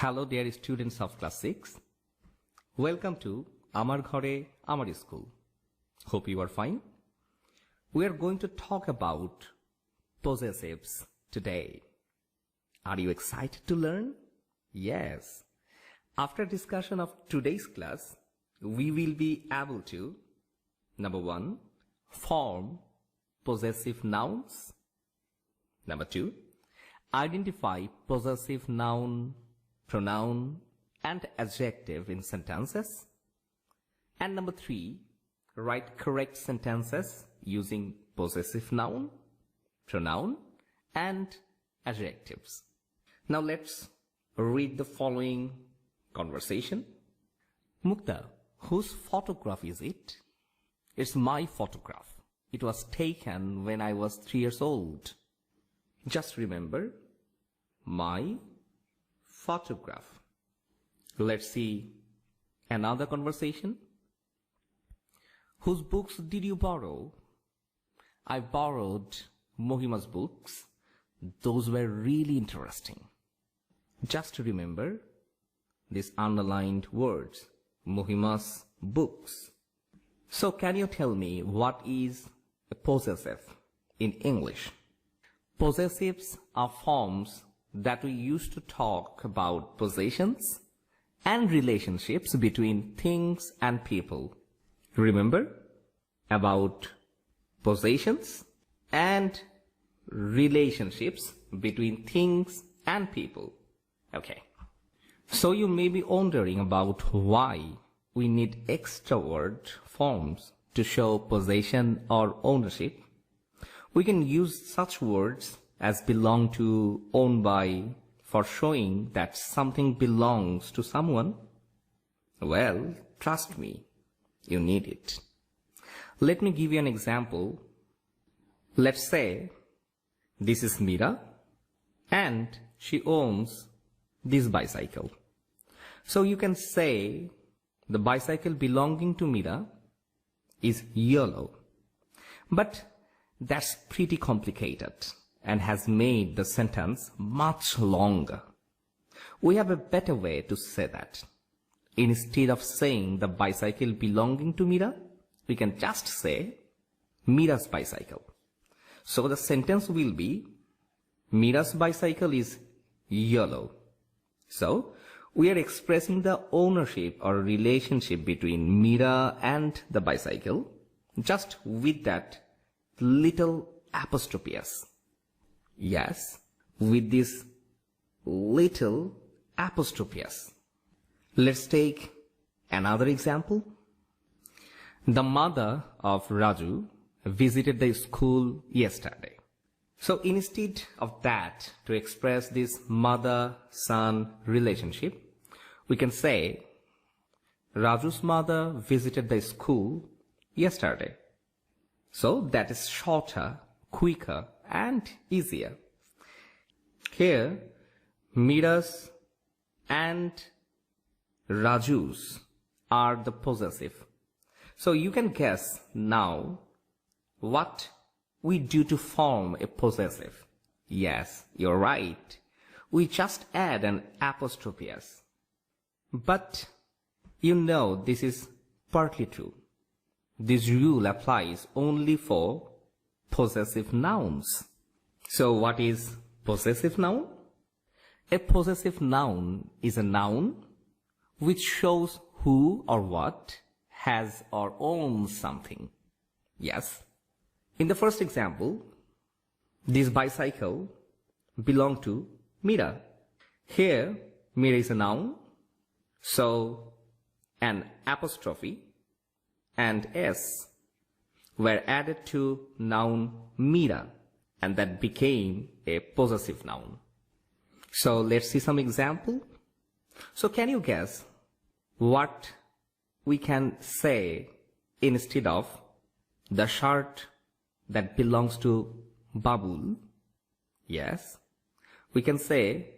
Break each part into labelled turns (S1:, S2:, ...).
S1: Hello dear students of class 6. Welcome to Amar Ghore Amar school. Hope you are fine. We are going to talk about possessives today. Are you excited to learn? Yes. After discussion of today's class, we will be able to, number 1, form possessive nouns. Number 2, identify possessive noun, pronoun and adjective in sentences. And number 3, write correct sentences using possessive noun, pronoun and adjectives. Now let's read the following conversation. Mukta, whose photograph is it? It's my photograph. It was taken when I was 3 years old. Just remember, my photograph. Let's see another conversation. Whose books did you borrow? I borrowed Mohima's books. Those were really interesting. Just remember these underlined words, Mohima's books. So can you tell me what is a possessive in English? Possessives are forms that we use to talk about possessions and relationships between things and people. Remember about possessions and relationships between things and people. Okay. So you may be wondering about why we need extra word forms to show possession or ownership. We can use such words as belong to, own by, for showing that something belongs to someone. Well, trust me, you need it. Let me give you an example. Let's say this is Mira and she owns this bicycle. So you can say the bicycle belonging to Mira is yellow. But that's pretty complicated and has made the sentence much longer. We have a better way to say that. Instead of saying the bicycle belonging to Mira, we can just say Mira's bicycle. So the sentence will be Mira's bicycle is yellow. So we are expressing the ownership or relationship between Mira and the bicycle just with that little apostrophe s. Yes, with this little apostrophe s. Let's take another example. The mother of Raju visited the school yesterday. So instead of that, to express this mother-son relationship, we can say Raju's mother visited the school yesterday. So that is shorter, quicker and easier. Here, Mira's and Raju's are the possessive. So you can guess now what we do to form a possessive. Yes, you're right. We just add an apostrophe s. But you know this is partly true. This rule applies only for possessive nouns. So what is possessive noun? A possessive noun is a noun which shows who or what has or owns something. Yes. In the first example, this bicycle belonged to Mira. Here, Mira is a noun. So an apostrophe and s were added to noun Mira, and that became a possessive noun. So let's see some example. So can you guess what we can say instead of the shirt that belongs to Babul? Yes, we can say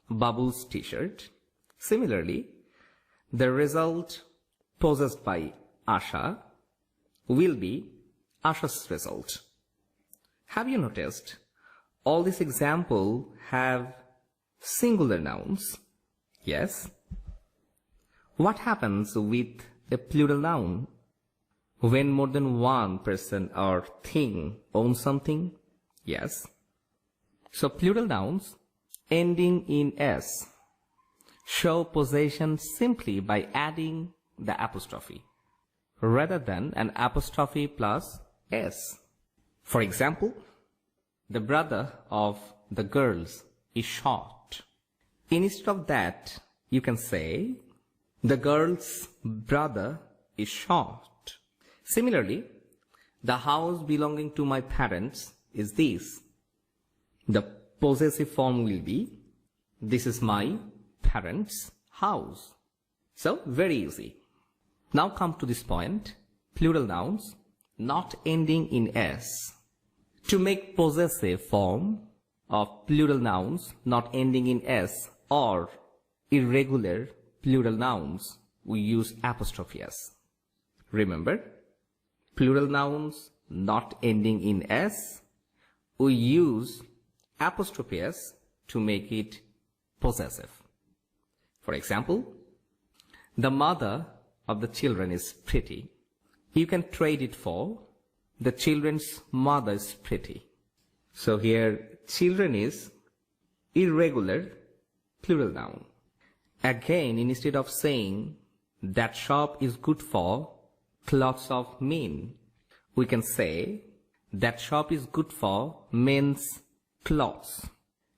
S1: Babul's t-shirt. Similarly, the result possessed by Asha will be Asha's result. Have you noticed all these examples have singular nouns? Yes. What happens with a plural noun when more than one person or thing owns something? Yes. So plural nouns ending in s show possession simply by adding the apostrophe rather than an apostrophe plus s. For example, the brother of the girls is short. Instead of that, you can say the girl's brother is short. Similarly, the house belonging to my parents is this. The possessive form will be, this is my parents' house. So, very easy. Now come to this point, plural nouns not ending in s. To make possessive form of plural nouns not ending in s or irregular plural nouns, we use apostrophe s. Remember, plural nouns not ending in s, we use apostrophe s to make it possessive. For example, the mother of the children is pretty. You can trade it for the children's mother is pretty. So here children is irregular plural noun. Again, instead of saying that shop is good for clothes of men, we can say that shop is good for men's clothes.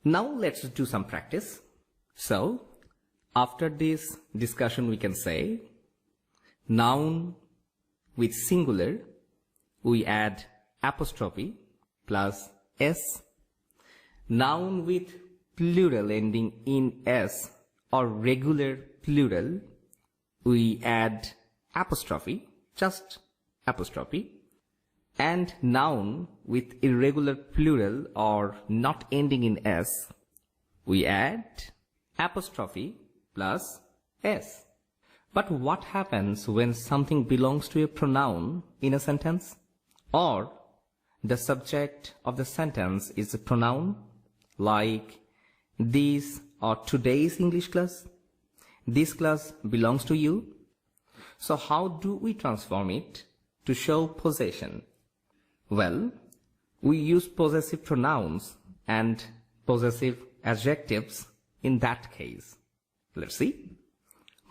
S1: Now let's do some practice. So after this discussion we can say noun with singular we add apostrophe plus s. Noun with plural ending in s or regular plural we add apostrophe, just apostrophe. And noun with irregular plural or not ending in s we add apostrophe plus s. But what happens when something belongs to a pronoun in a sentence? Or the subject of the sentence is a pronoun, like this or today's English class? This class belongs to you. So how do we transform it to show possession? Well, we use possessive pronouns and possessive adjectives in that case. Let's see.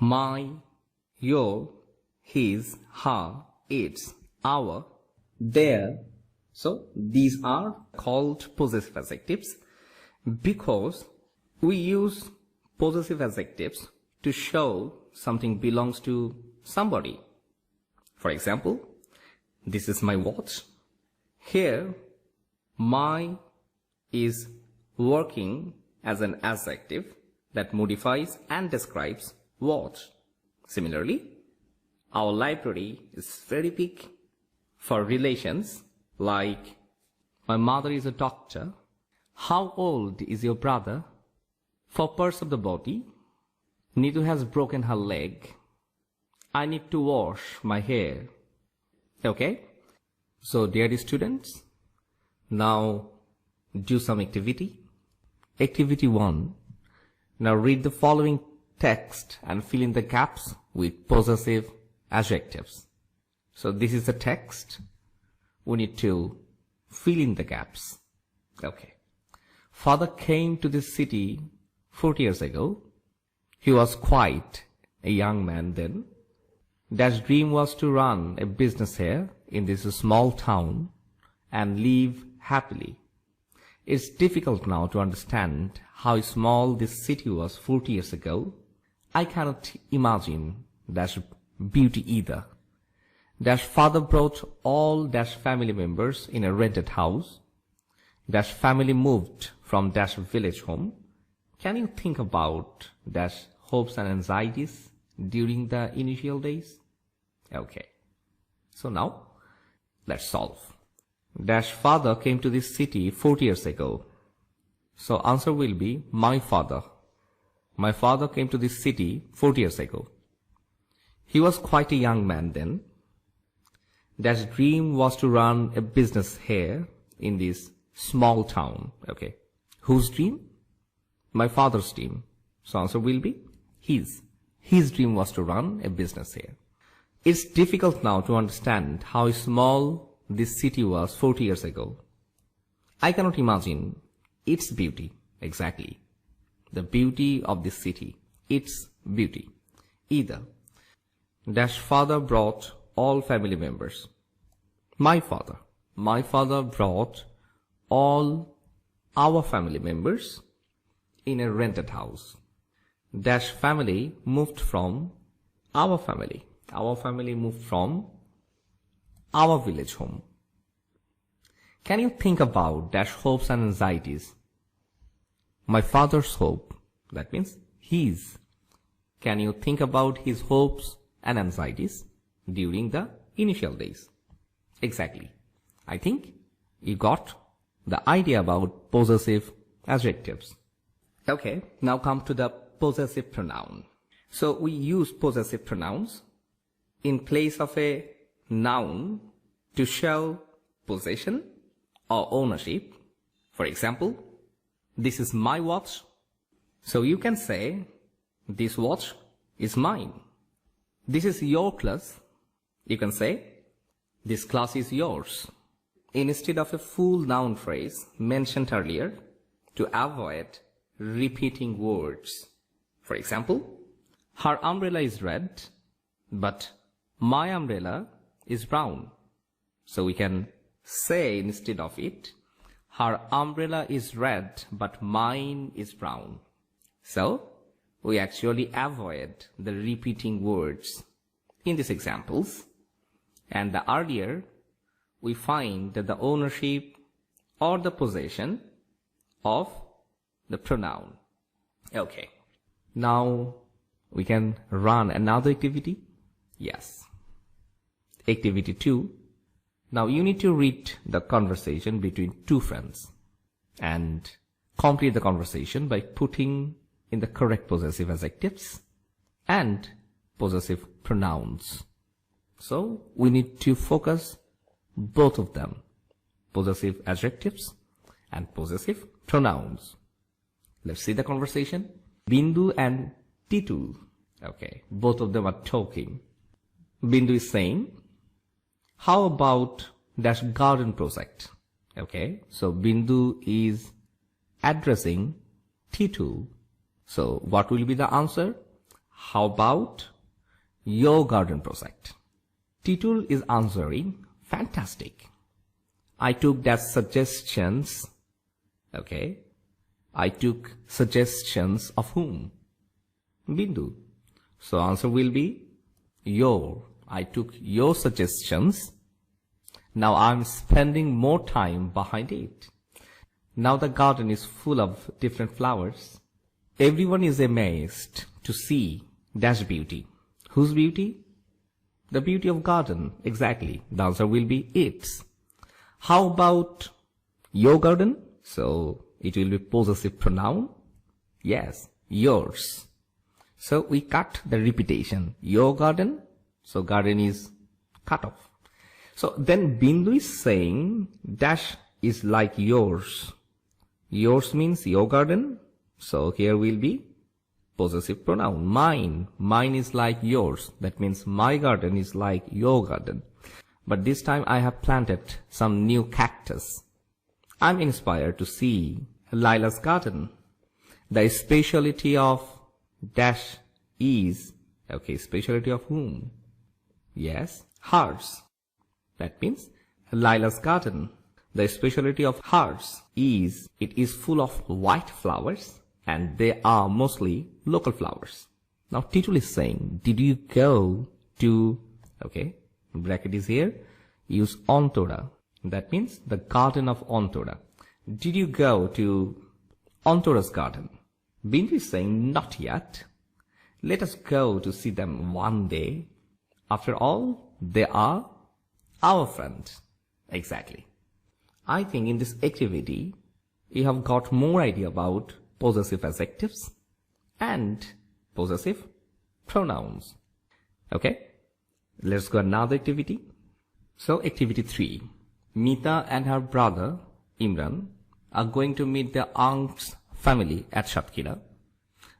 S1: My, your, his, her, its, our, their. So these are called possessive adjectives because we use possessive adjectives to show something belongs to somebody. For example, this is my watch. Here, my is working as an adjective that modifies and describes watch. Similarly, our library is very big. For relations, like my mother is a doctor. How old is your brother? For parts of the body, Neetu has broken her leg. I need to wash my hair. Okay? So, dear students, now do some activity. Activity 1. Now read the following text and fill in the gaps with possessive adjectives. So this is the text. We need to fill in the gaps. Okay. Father came to this city 40 years ago. He was quite a young man then. Dash dream was to run a business here in this small town and live happily. It's difficult now to understand how small this city was 40 years ago. I cannot imagine Dash beauty either. Dash father brought all Dash family members in a rented house. Dash family moved from Dash village home. Can you think about Dash hopes and anxieties during the initial days? Okay. So now, let's solve. Dash father came to this city 40 years ago. So answer will be my father. My father came to this city 40 years ago. He was quite a young man then. Dash dream was to run a business here in this small town. Okay. Whose dream? My father's dream. So answer will be His. His dream was to run a business here. It's difficult now to understand how small this city was 40 years ago. I cannot imagine its beauty exactly. The beauty of this city, its beauty. Either dash father brought all family members. My father brought all our family members in a rented house. Dash family moved from our family. Our family moved from our village home. Can you think about dash hopes and anxieties? My father's hope, that means his. Can you think about his hopes and anxieties during the initial days? Exactly. I think you got the idea about possessive adjectives. Okay, now come to the possessive pronoun. So we use possessive pronouns in place of a noun to show possession or ownership. For example, this is my watch. So you can say, this watch is mine. This is your class. You can say, this class is yours. Instead of a full noun phrase mentioned earlier, to avoid repeating words. For example, her umbrella is red, but my umbrella is brown. So we can say instead of it, her umbrella is red, but mine is brown. So we actually avoid the repeating words in these examples. And the earlier, we find that the ownership or the possession of the pronoun. Okay. Now we can run another activity. Yes. Activity 2. Now you need to read the conversation between two friends and complete the conversation by putting in the correct possessive adjectives and possessive pronouns. So we need to focus both of them, possessive adjectives and possessive pronouns. Let's see the conversation. Bindu and Titu. Okay, both of them are talking. Bindu is saying, how about dash garden project? Okay, so Bindu is addressing Titu. So what will be the answer? How about your garden project? Titu is answering, fantastic. I took dash suggestions. Okay, I took suggestions of whom? Bindu. So answer will be your. I took your suggestions. Now I'm spending more time behind it. Now the garden is full of different flowers. Everyone is amazed to see dash beauty. Whose beauty? The beauty of garden. Exactly. The answer will be its. How about your garden? So it will be possessive pronoun. Yes, yours. So we cut the repetition. Your garden. So garden is cut off. So then Bindu is saying dash is like yours. Yours means your garden. So here will be possessive pronoun. Mine. Mine is like yours. That means my garden is like your garden. But this time I have planted some new cactus. I'm inspired to see Lila's garden. The specialty of dash is, okay, specialty of whom? Yes, hers. That means Lila's garden. The specialty of hers is, it is full of white flowers and they are mostly local flowers. Now Titul is saying, did you go to, okay, bracket is here, use Ontora. That means the garden of Ontora. Did you go to Ontora's garden? Bindu is saying, not yet. Let us go to see them one day. After all, they are our friends. Exactly. I think in this activity, you have got more idea about possessive adjectives and possessive pronouns. Okay, let's go another activity. So activity 3. Mita and her brother Imran are going to meet their aunt's family at Satkira.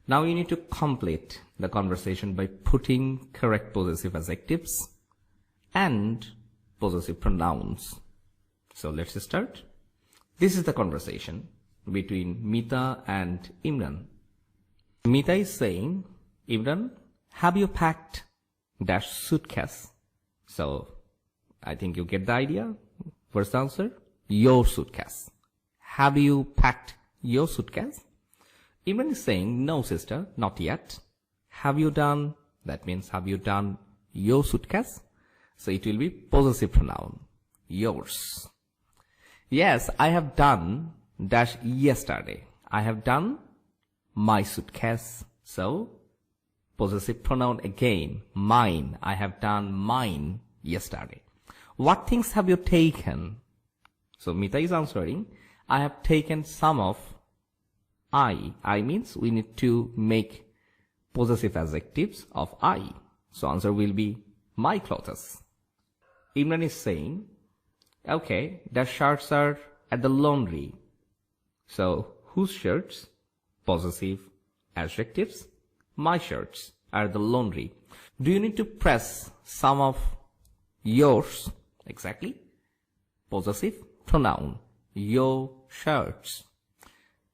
S1: Now you need to complete the conversation by putting correct possessive adjectives and possessive pronouns. So let's start. This is the conversation between Mita and Imran. Mita is saying, Imran, have you packed dash suitcase? So I think you get the idea. First answer, your suitcase. Have you packed your suitcase? Imran is saying, no sister, not yet. Have you done? That means, have you done your suitcase? So it will be possessive pronoun, yours. Yes, I have done dash yesterday. I have done my suitcase. So possessive pronoun again, mine. I have done mine yesterday. What things have you taken? So Mita is answering, I have taken some of I. I means we need to make possessive adjectives of I. So answer will be my clothes. Imran is saying, okay, the shirts are at the laundry. So whose shirts? Possessive adjectives. My shirts are at the laundry. Do you need to press some of yours? Exactly. Possessive pronoun, your shirts.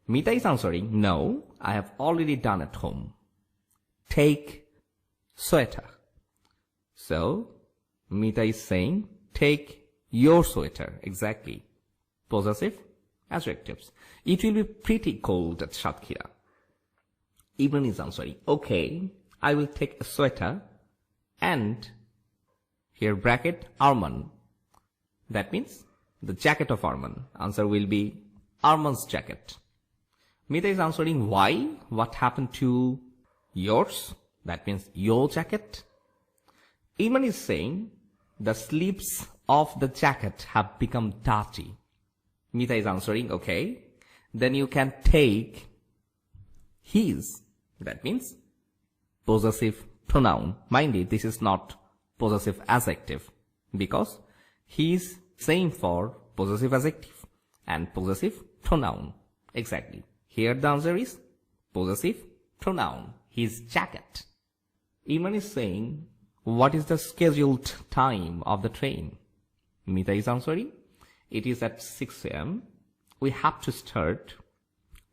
S1: Mita is answering, no, I have already done at home. Take sweater. So Mita is saying, take your sweater. Exactly. Possessive adjectives. It will be pretty cold at Satkira. Imran is answering, okay, I will take a sweater and here bracket Arman. That means the jacket of Arman. Answer will be Arman's jacket. Mita is answering, why? What happened to yours? That means your jacket. Imran is saying, the sleeves of the jacket have become dirty. Mita is answering, okay, then you can take his. That means possessive pronoun. Mind you, this is not possessive adjective because he is same for possessive adjective and possessive pronoun. Exactly. Here the answer is possessive pronoun, his jacket. Imran is saying, what is the scheduled time of the train? Mita is answering, it is at 6 a.m. We have to start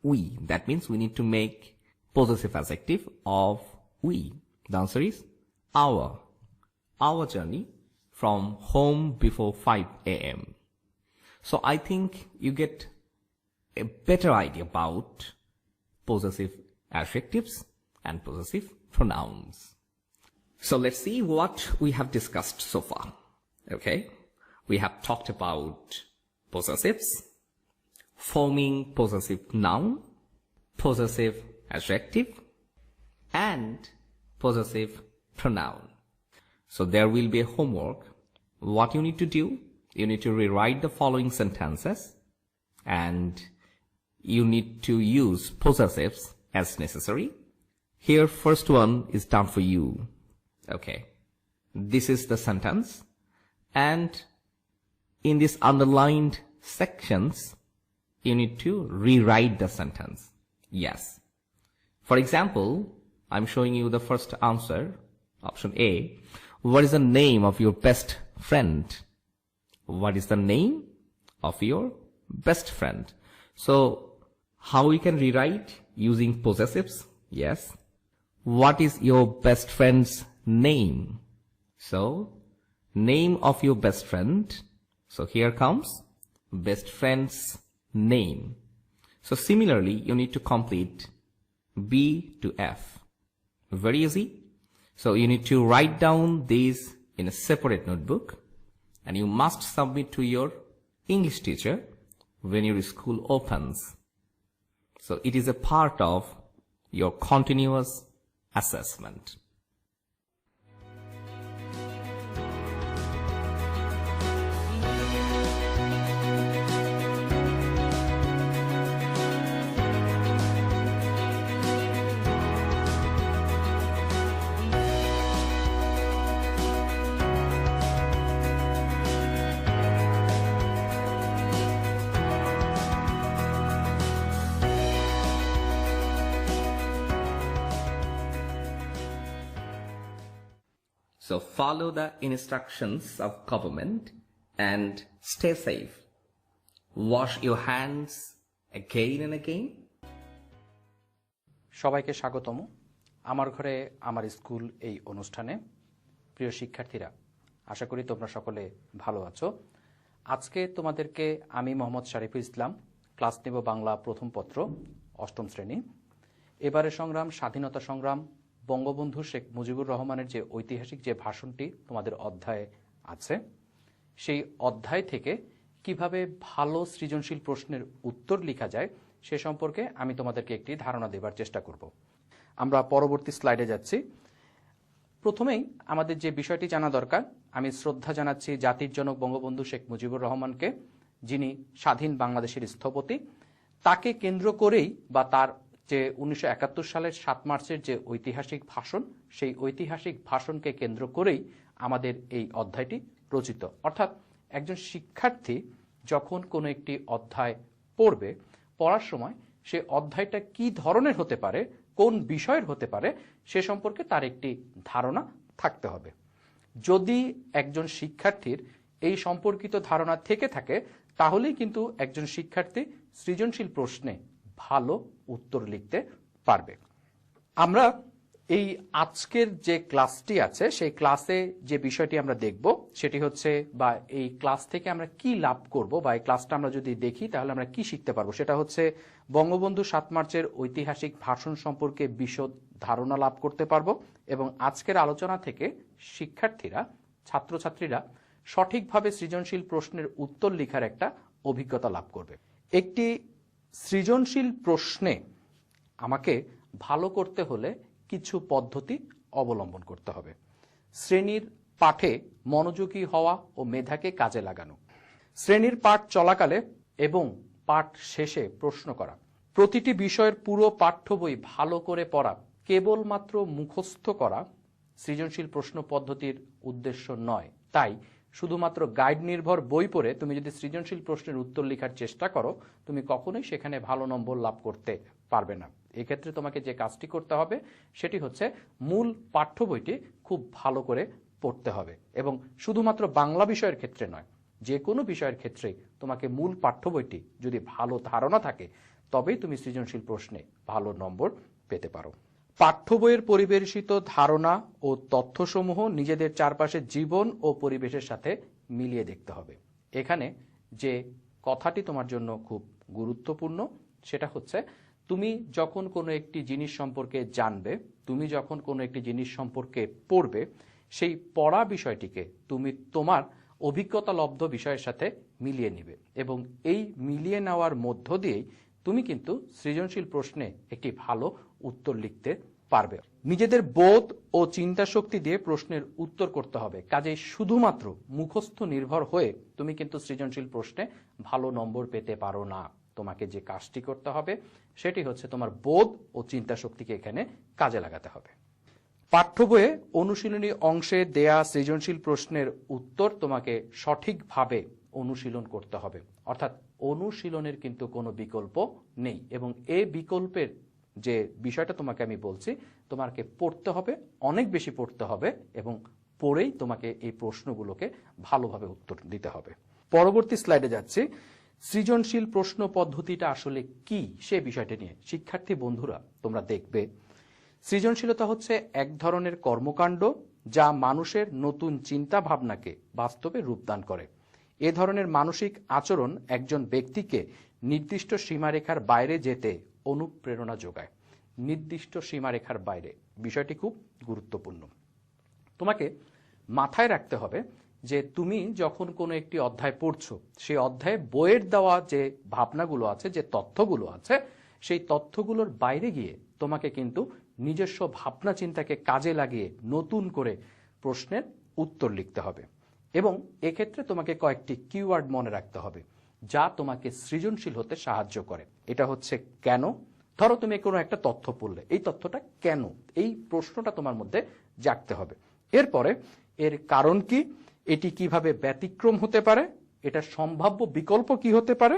S1: we. That means we need to make possessive adjective of we. The answer is our. Our journey from home before 5 a.m. So I think you get a better idea about possessive adjectives and possessive pronouns. So let's see what we have discussed so far. Okay, we have talked about possessives, forming possessive noun, possessive adjective, and possessive pronoun. So there will be a homework. What you need to do, you need to rewrite the following sentences and you need to use possessives as necessary. Here first one is done for you. Okay, this is the sentence and in this underlined sections you need to rewrite the sentence. Yes. For example, I'm showing you the first answer, option A. What is the name of your best friend? What is the name of your best friend? So how we can rewrite using possessives? Yes. What is your best friend's name? So name of your best friend. So here comes best friend's name. So similarly, you need to complete B to F. Very easy. So you need to write down these in a separate notebook and you must submit to your English teacher when your school opens. So it is a part of your continuous assessment. So follow the instructions of government and stay safe. Wash your hands again and again.
S2: সবাইকে স্বাগতম আমার ঘরে আমার school এই অনুষ্ঠানে। প্রিয় শিক্ষার্থীরা, আশা করি তোমরা সকলে ভালো আছো। আজকে তোমাদেরকে আমি মোহাম্মদ শরীফুল ইসলাম ক্লাস নেব বাংলা প্রথম পত্র অষ্টম শ্রেণী। এবারের সংগ্রাম স্বাধীনতা সংগ্রাম বঙ্গবন্ধু শেখ মুজিবুর রহমানের যে ঐতিহাসিক যে ভাষণটি তোমাদের অধ্যায়ে আছে, সেই অধ্যায় থেকে কিভাবে ভালো সৃজনশীল প্রশ্নের উত্তর লেখা যায় সে সম্পর্কে আমি তোমাদেরকে একটি ধারণা দেবার চেষ্টা করব। আমরা পরবর্তী স্লাইডে যাচ্ছি। প্রথমেই আমাদের যে বিষয়টি জানা দরকার, আমি শ্রদ্ধা জানাচ্ছি জাতির জনক বঙ্গবন্ধু শেখ মুজিবুর রহমানকে, যিনি স্বাধীন বাংলাদেশের স্থপতি। তাকে কেন্দ্র করেই বা তার যে 1971 সালের 7 মার্চের যে ঐতিহাসিক ভাষণ, সেই ঐতিহাসিক ভাষণকে কেন্দ্র করেই আমাদের এই অধ্যায়টি রচিত। অর্থাৎ একজন শিক্ষার্থী যখন কোনো একটি অধ্যায় পড়বে, পড়ার সময় সে অধ্যায়টা কি ধরনের হতে পারে, কোন বিষয়ের হতে পারে, সে সম্পর্কে তার একটি ধারণা থাকতে হবে। যদি একজন শিক্ষার্থীর এই সম্পর্কিত ধারণা থেকে থাকে, তাহলেই কিন্তু একজন শিক্ষার্থী সৃজনশীল প্রশ্নে ভালো উত্তর লিখতে পারবে। আমরা এই আজকের যে ক্লাসটি আছে, সেই ক্লাসে যে বিষয়টি আমরা দেখব সেটি হচ্ছে, বা এই ক্লাস থেকে আমরা কি লাভ করব, বা এই ক্লাসটা আমরা যদি দেখি তাহলে আমরা কি শিখতে পারবো, সেটা হচ্ছে বঙ্গবন্ধু 7 মার্চের ঐতিহাসিক ভাষণ সম্পর্কে বিশদ ধারণা লাভ করতে পারবো, এবং আজকের আলোচনা থেকে শিক্ষার্থীরা, ছাত্রছাত্রীরা সঠিকভাবে সৃজনশীল প্রশ্নের উত্তর লেখার একটা অভিজ্ঞতা লাভ করবে। একটি সৃজনশীল প্রশ্নে আমাকে ভালো করতে হলে কিছু পদ্ধতি অবলম্বন করতে হবে। শ্রেণীর পাঠে মনোযোগী হওয়া ও মেধাকে কাজে লাগানো, শ্রেণীর পাঠ চলাকালে এবং পাঠ শেষে প্রশ্ন করা, প্রতিটি বিষয়ের পুরো পাঠ্য বই ভালো করে পড়া, কেবলমাত্র মুখস্থ করা সৃজনশীল প্রশ্ন পদ্ধতির উদ্দেশ্য নয়। তাই শুধুমাত্র গাইড নির্ভর বই পড়ে তুমি যদি সৃজনশীল প্রশ্নের উত্তর লেখার চেষ্টা করো, তুমি কখনোই সেখানে ভালো নম্বর লাভ করতে পারবে না। এক্ষেত্রে তোমাকে যে কাজটি করতে হবে সেটি হচ্ছে মূল পাঠ্য বইটি খুব ভালো করে পড়তে হবে, এবং শুধুমাত্র বাংলা বিষয়ের ক্ষেত্রে নয়, যে কোনো বিষয়ের ক্ষেত্রেই তোমাকে মূল পাঠ্য বইটি যদি ভালো ধারণা থাকে, তবেই তুমি সৃজনশীল প্রশ্নে ভালো নম্বর পেতে পারো। পাঠ্য বইয়ের পরিবেশিত ধারণা ও তথ্যসমূহ নিজেদের চারপাশের জীবন ও পরিবেশের সাথে মিলিয়ে দেখতে হবে। এখানে যে কথাটি তোমার জন্য খুব গুরুত্বপূর্ণ সেটা হচ্ছে, তুমি যখন কোনো একটি জিনিস সম্পর্কে জানবে, তুমি যখন কোনো একটি জিনিস সম্পর্কে পড়বে, সেই পড়া বিষয়টিকে তুমি তোমার অভিজ্ঞতালব্ধ বিষয়ের সাথে মিলিয়ে নিবে, এবং এই মিলিয়ে নেওয়ার মধ্য দিয়েই তুমি কিন্তু সৃজনশীল প্রশ্নে একটি ভালো উত্তর লিখতে পারবে। নিজেদের বোধ ও চিন্তা শক্তি দিয়ে প্রশ্নের উত্তর করতে হবে। কাজেই শুধুমাত্র মুখস্থ নির্ভর হয়ে তুমি কিন্তু সৃজনশীল প্রশ্নে ভালো নম্বর পেতে পারো না। তোমাকে যে কাজটি করতে হবে সেটি হচ্ছে তোমার বোধ ও চিন্তা শক্তিকে এখানে কাজে লাগাতে হবে। পাঠ্য বইয়ে অনুশীলনী অংশে দেয়া সৃজনশীল প্রশ্নের উত্তর তোমাকে সঠিকভাবে অনুশীলন করতে হবে। অর্থাৎ অনুশীলনের কিন্তু কোনো বিকল্প নেই, এবং এই বিকল্পের যে বিষয়টা তোমাকে আমি বলছি, তোমাকে পড়তে হবে, অনেক বেশি পড়তে হবে, এবং পড়েই তোমাকে এই প্রশ্নগুলোকে ভালোভাবে উত্তর দিতে হবে। পরবর্তী স্লাইডে যাচ্ছি। সৃজনশীল প্রশ্ন পদ্ধতিটা আসলে কি সে বিষয়টা নিয়ে শিক্ষার্থী বন্ধুরা তোমরা দেখবে। সৃজনশীলতা হচ্ছে এক ধরনের কর্মকাণ্ড যা মানুষের নতুন চিন্তা ভাবনাকে বাস্তবে রূপদান করে। এ ধরনের মানসিক আচরণ একজন ব্যক্তিকে নির্দিষ্ট সীমারেখার বাইরে যেতে অনুপ্রেরণা যোগায়। নির্দিষ্ট সীমারেখার বাইরে, বিষয়টি খুব গুরুত্বপূর্ণ। তোমাকে মাথায় রাখতে হবে যে তুমি যখন কোনো একটি অধ্যায় পড়ছো, সেই অধ্যায়ে বইয়ের দেওয়া যে ভাবনাগুলো আছে, যে তথ্যগুলো আছে, সেই তথ্যগুলোর বাইরে গিয়ে তোমাকে কিন্তু নিজস্ব ভাবনা চিন্তাকে কাজে লাগিয়ে নতুন করে প্রশ্নের উত্তর লিখতে হবে, এবং এক্ষেত্রে তোমাকে কয়েকটি কিওয়ার্ড মনে রাখতে হবে যা তোমাকে সৃজনশীল হতে সাহায্য করে। এটা হচ্ছে কেন। ধরো তুমি কোনো একটা তথ্য পড়লে, এই তথ্যটা কেন, এই প্রশ্নটা তোমার মধ্যে জাগতে হবে। এরপরে এর কারণ কি, এটি কিভাবে ব্যতিক্রম হতে পারে, এটা সম্ভাব্য বিকল্প কি হতে পারে,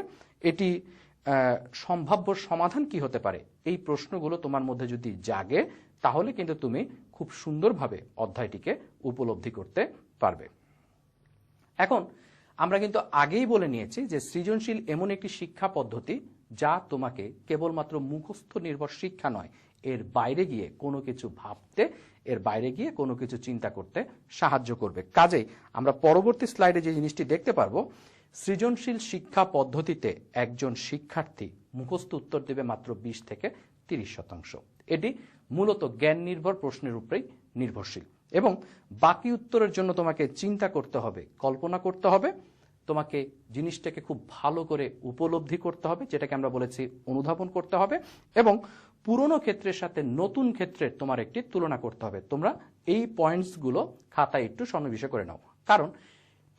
S2: এটি সম্ভাব্য সমাধান কি হতে পারে, এই প্রশ্নগুলো তোমার মধ্যে যদি জাগে তাহলে কিন্তু তুমি খুব সুন্দরভাবে অধ্যায়টিকে উপলব্ধি করতে পারবে। এখন আমরা কিন্তু আগেই বলে নিয়েছি যে সৃজনশীল এমন একটি শিক্ষা পদ্ধতি যা তোমাকে কেবলমাত্র মুখস্থ নির্ভর শিক্ষা নয়, এর বাইরে গিয়ে কোনো কিছু ভাবতে, এর বাইরে গিয়ে কোনো কিছু চিন্তা করতে সাহায্য করবে। কাজেই আমরা পরবর্তী স্লাইডে যে জিনিসটি দেখতে পারবো, সৃজনশীল শিক্ষা পদ্ধতিতে একজন শিক্ষার্থী মুখস্থ উত্তর দেবে মাত্র 20 থেকে 30%। এটি মূলত জ্ঞান নির্ভর প্রশ্নের উপরেই নির্ভরশীল এবং বাকি উত্তরের জন্য তোমাকে চিন্তা করতে হবে, কল্পনা করতে হবে, তোমাকে জিনিসটাকে খুব ভালো করে উপলব্ধি করতে হবে, যেটাকে আমরা বলেছি অনুধাবন করতে হবে, এবং পুরনো ক্ষেত্রের সাথে নতুন ক্ষেত্রের তোমার একটি তুলনা করতে হবে। তোমরা এই পয়েন্টসগুলো খাতায় একটু সন্নিবেশ করে নাও, কারণ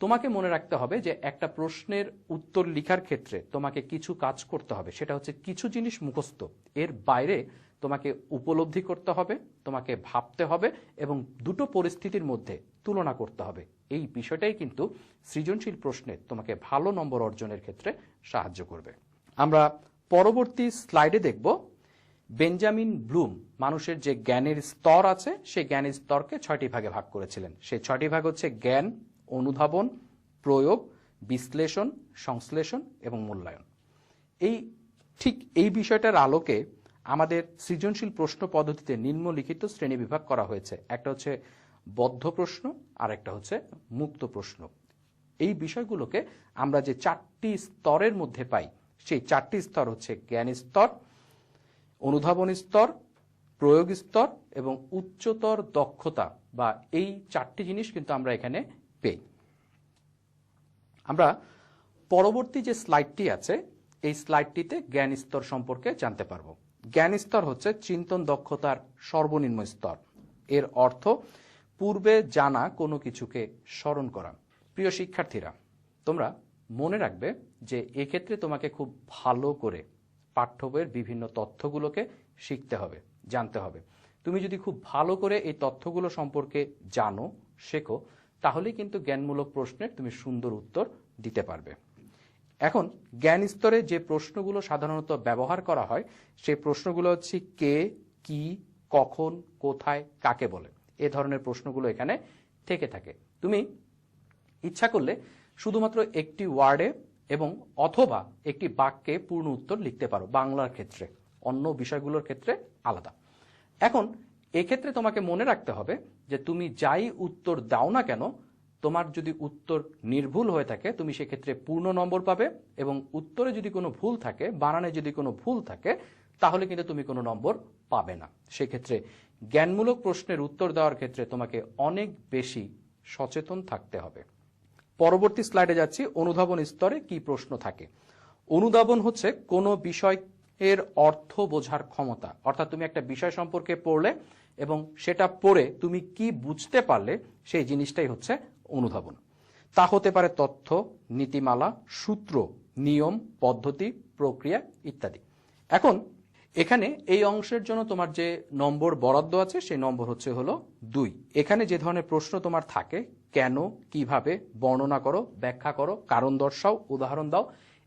S2: তোমাকে মনে রাখতে হবে যে একটা প্রশ্নের উত্তর লেখার ক্ষেত্রে তোমাকে কিছু কাজ করতে হবে, সেটা হচ্ছে কিছু জিনিস মুখস্থ, এর বাইরে তোমাকে উপলব্ধি করতে হবে, তোমাকে ভাবতে হবে এবং দুটো পরিস্থিতির মধ্যে তুলনা করতে হবে। এই বিষয়টাই কিন্তু সৃজনশীল প্রশ্নে তোমাকে ভালো নম্বর অর্জনের ক্ষেত্রে সাহায্য করবে। আমরা পরবর্তী স্লাইডে দেখব বেঞ্জামিন ব্লুম মানুষের যে জ্ঞানের স্তর আছে সেই জ্ঞানের স্তরকে 6টি ভাগে ভাগ করেছিলেন। সেই 6টি ভাগ হচ্ছে জ্ঞান, অনুধাবন, প্রয়োগ, বিশ্লেষণ, সংশ্লেষণ এবং মূল্যায়ন। এই বিষয়টার আলোকে আমাদের সৃজনশীল প্রশ্ন পদ্ধতিতে নিম্নলিখিত শ্রেণী বিভাগ করা হয়েছে। একটা হচ্ছে বদ্ধ প্রশ্ন, আর একটা হচ্ছে মুক্ত প্রশ্ন। এই বিষয়গুলোকে আমরা যে 4টি স্তরের মধ্যে পাই, সেই 4টি স্তর হচ্ছে জ্ঞান স্তর, অনুধাবন স্তর, প্রয়োগ স্তর এবং উচ্চতর দক্ষতা, বা এই 4টি জিনিস কিন্তু আমরা এখানে পেই। আমরা পরবর্তী যে স্লাইডটি আছে এই স্লাইডটিতে জ্ঞান স্তর সম্পর্কে জানতে পারবো। জ্ঞান স্তর হচ্ছে চিন্তন দক্ষতার সর্বনিম্ন স্তর। এর অর্থ পূর্বে জানা কোনো কিছুকে স্মরণ করা। প্রিয় শিক্ষার্থীরা, তোমরা মনে রাখবে যে এক্ষেত্রে তোমাকে খুব ভালো করে পাঠ্য বইয়ের বিভিন্ন তথ্যগুলোকে শিখতে হবে, জানতে হবে। তুমি যদি খুব ভালো করে এই তথ্যগুলো সম্পর্কে জানো, শেখো, তাহলেই কিন্তু জ্ঞানমূলক প্রশ্নের তুমি সুন্দর উত্তর দিতে পারবে। এখন জ্ঞান স্তরে যে প্রশ্নগুলো সাধারণত ব্যবহার করা হয় সেই প্রশ্নগুলো হচ্ছে কে, কি, কখন, কোথায়, কাকে বলে। এ ধরনের প্রশ্নগুলো এখানে থেকে থাকে। তুমি ইচ্ছা করলে শুধুমাত্র একটি ওয়ার্ডে এবং অথবা একটি বাক্যে পূর্ণ উত্তর লিখতে পারো, বাংলার ক্ষেত্রে, অন্য বিষয়গুলোর ক্ষেত্রে আলাদা। এখন এক্ষেত্রে তোমাকে মনে রাখতে হবে যে তুমি যাই উত্তর দাও না কেন, তোমার যদি উত্তর নির্ভুল হয়ে থাকে তুমি সেক্ষেত্রে পূর্ণ নম্বর পাবে, এবং উত্তরে যদি কোনো ভুল থাকে, বানানে যদি কোনো ভুল থাকে, তাহলে কিন্তু তুমি কোনো নম্বর পাবে না। সেক্ষেত্রে জ্ঞানমূলক প্রশ্নের উত্তর দেওয়ার ক্ষেত্রে তোমাকে অনেক বেশি সচেতন থাকতে হবে। পরবর্তী স্লাইডে যাচ্ছি। অনুধাবন স্তরে কি প্রশ্ন থাকে? অনুধাবন হচ্ছে কোনো বিষয়ের অর্থ বোঝার ক্ষমতা, অর্থাৎ তুমি একটা বিষয় সম্পর্কে পড়লে এবং সেটা পড়ে তুমি কি বুঝতে পারলে, সেই জিনিসটাই হচ্ছে অনুধাবন। তা হতে পারে তথ্য, নীতিমালা, সূত্র, নিয়ম, পদ্ধতি, প্রক্রিয়া ইত্যাদি। এখন এখানে এই অংশের জন্য তোমার যে নম্বর বরাদ্দ আছে সেই নম্বর হচ্ছে হলো 2। এখানে যে ধরনের প্রশ্ন তোমার থাকে, কেন, কিভাবে, বর্ণনা করো, ব্যাখ্যা করো, কারণ দর্শাও, উদাহরণ দাও,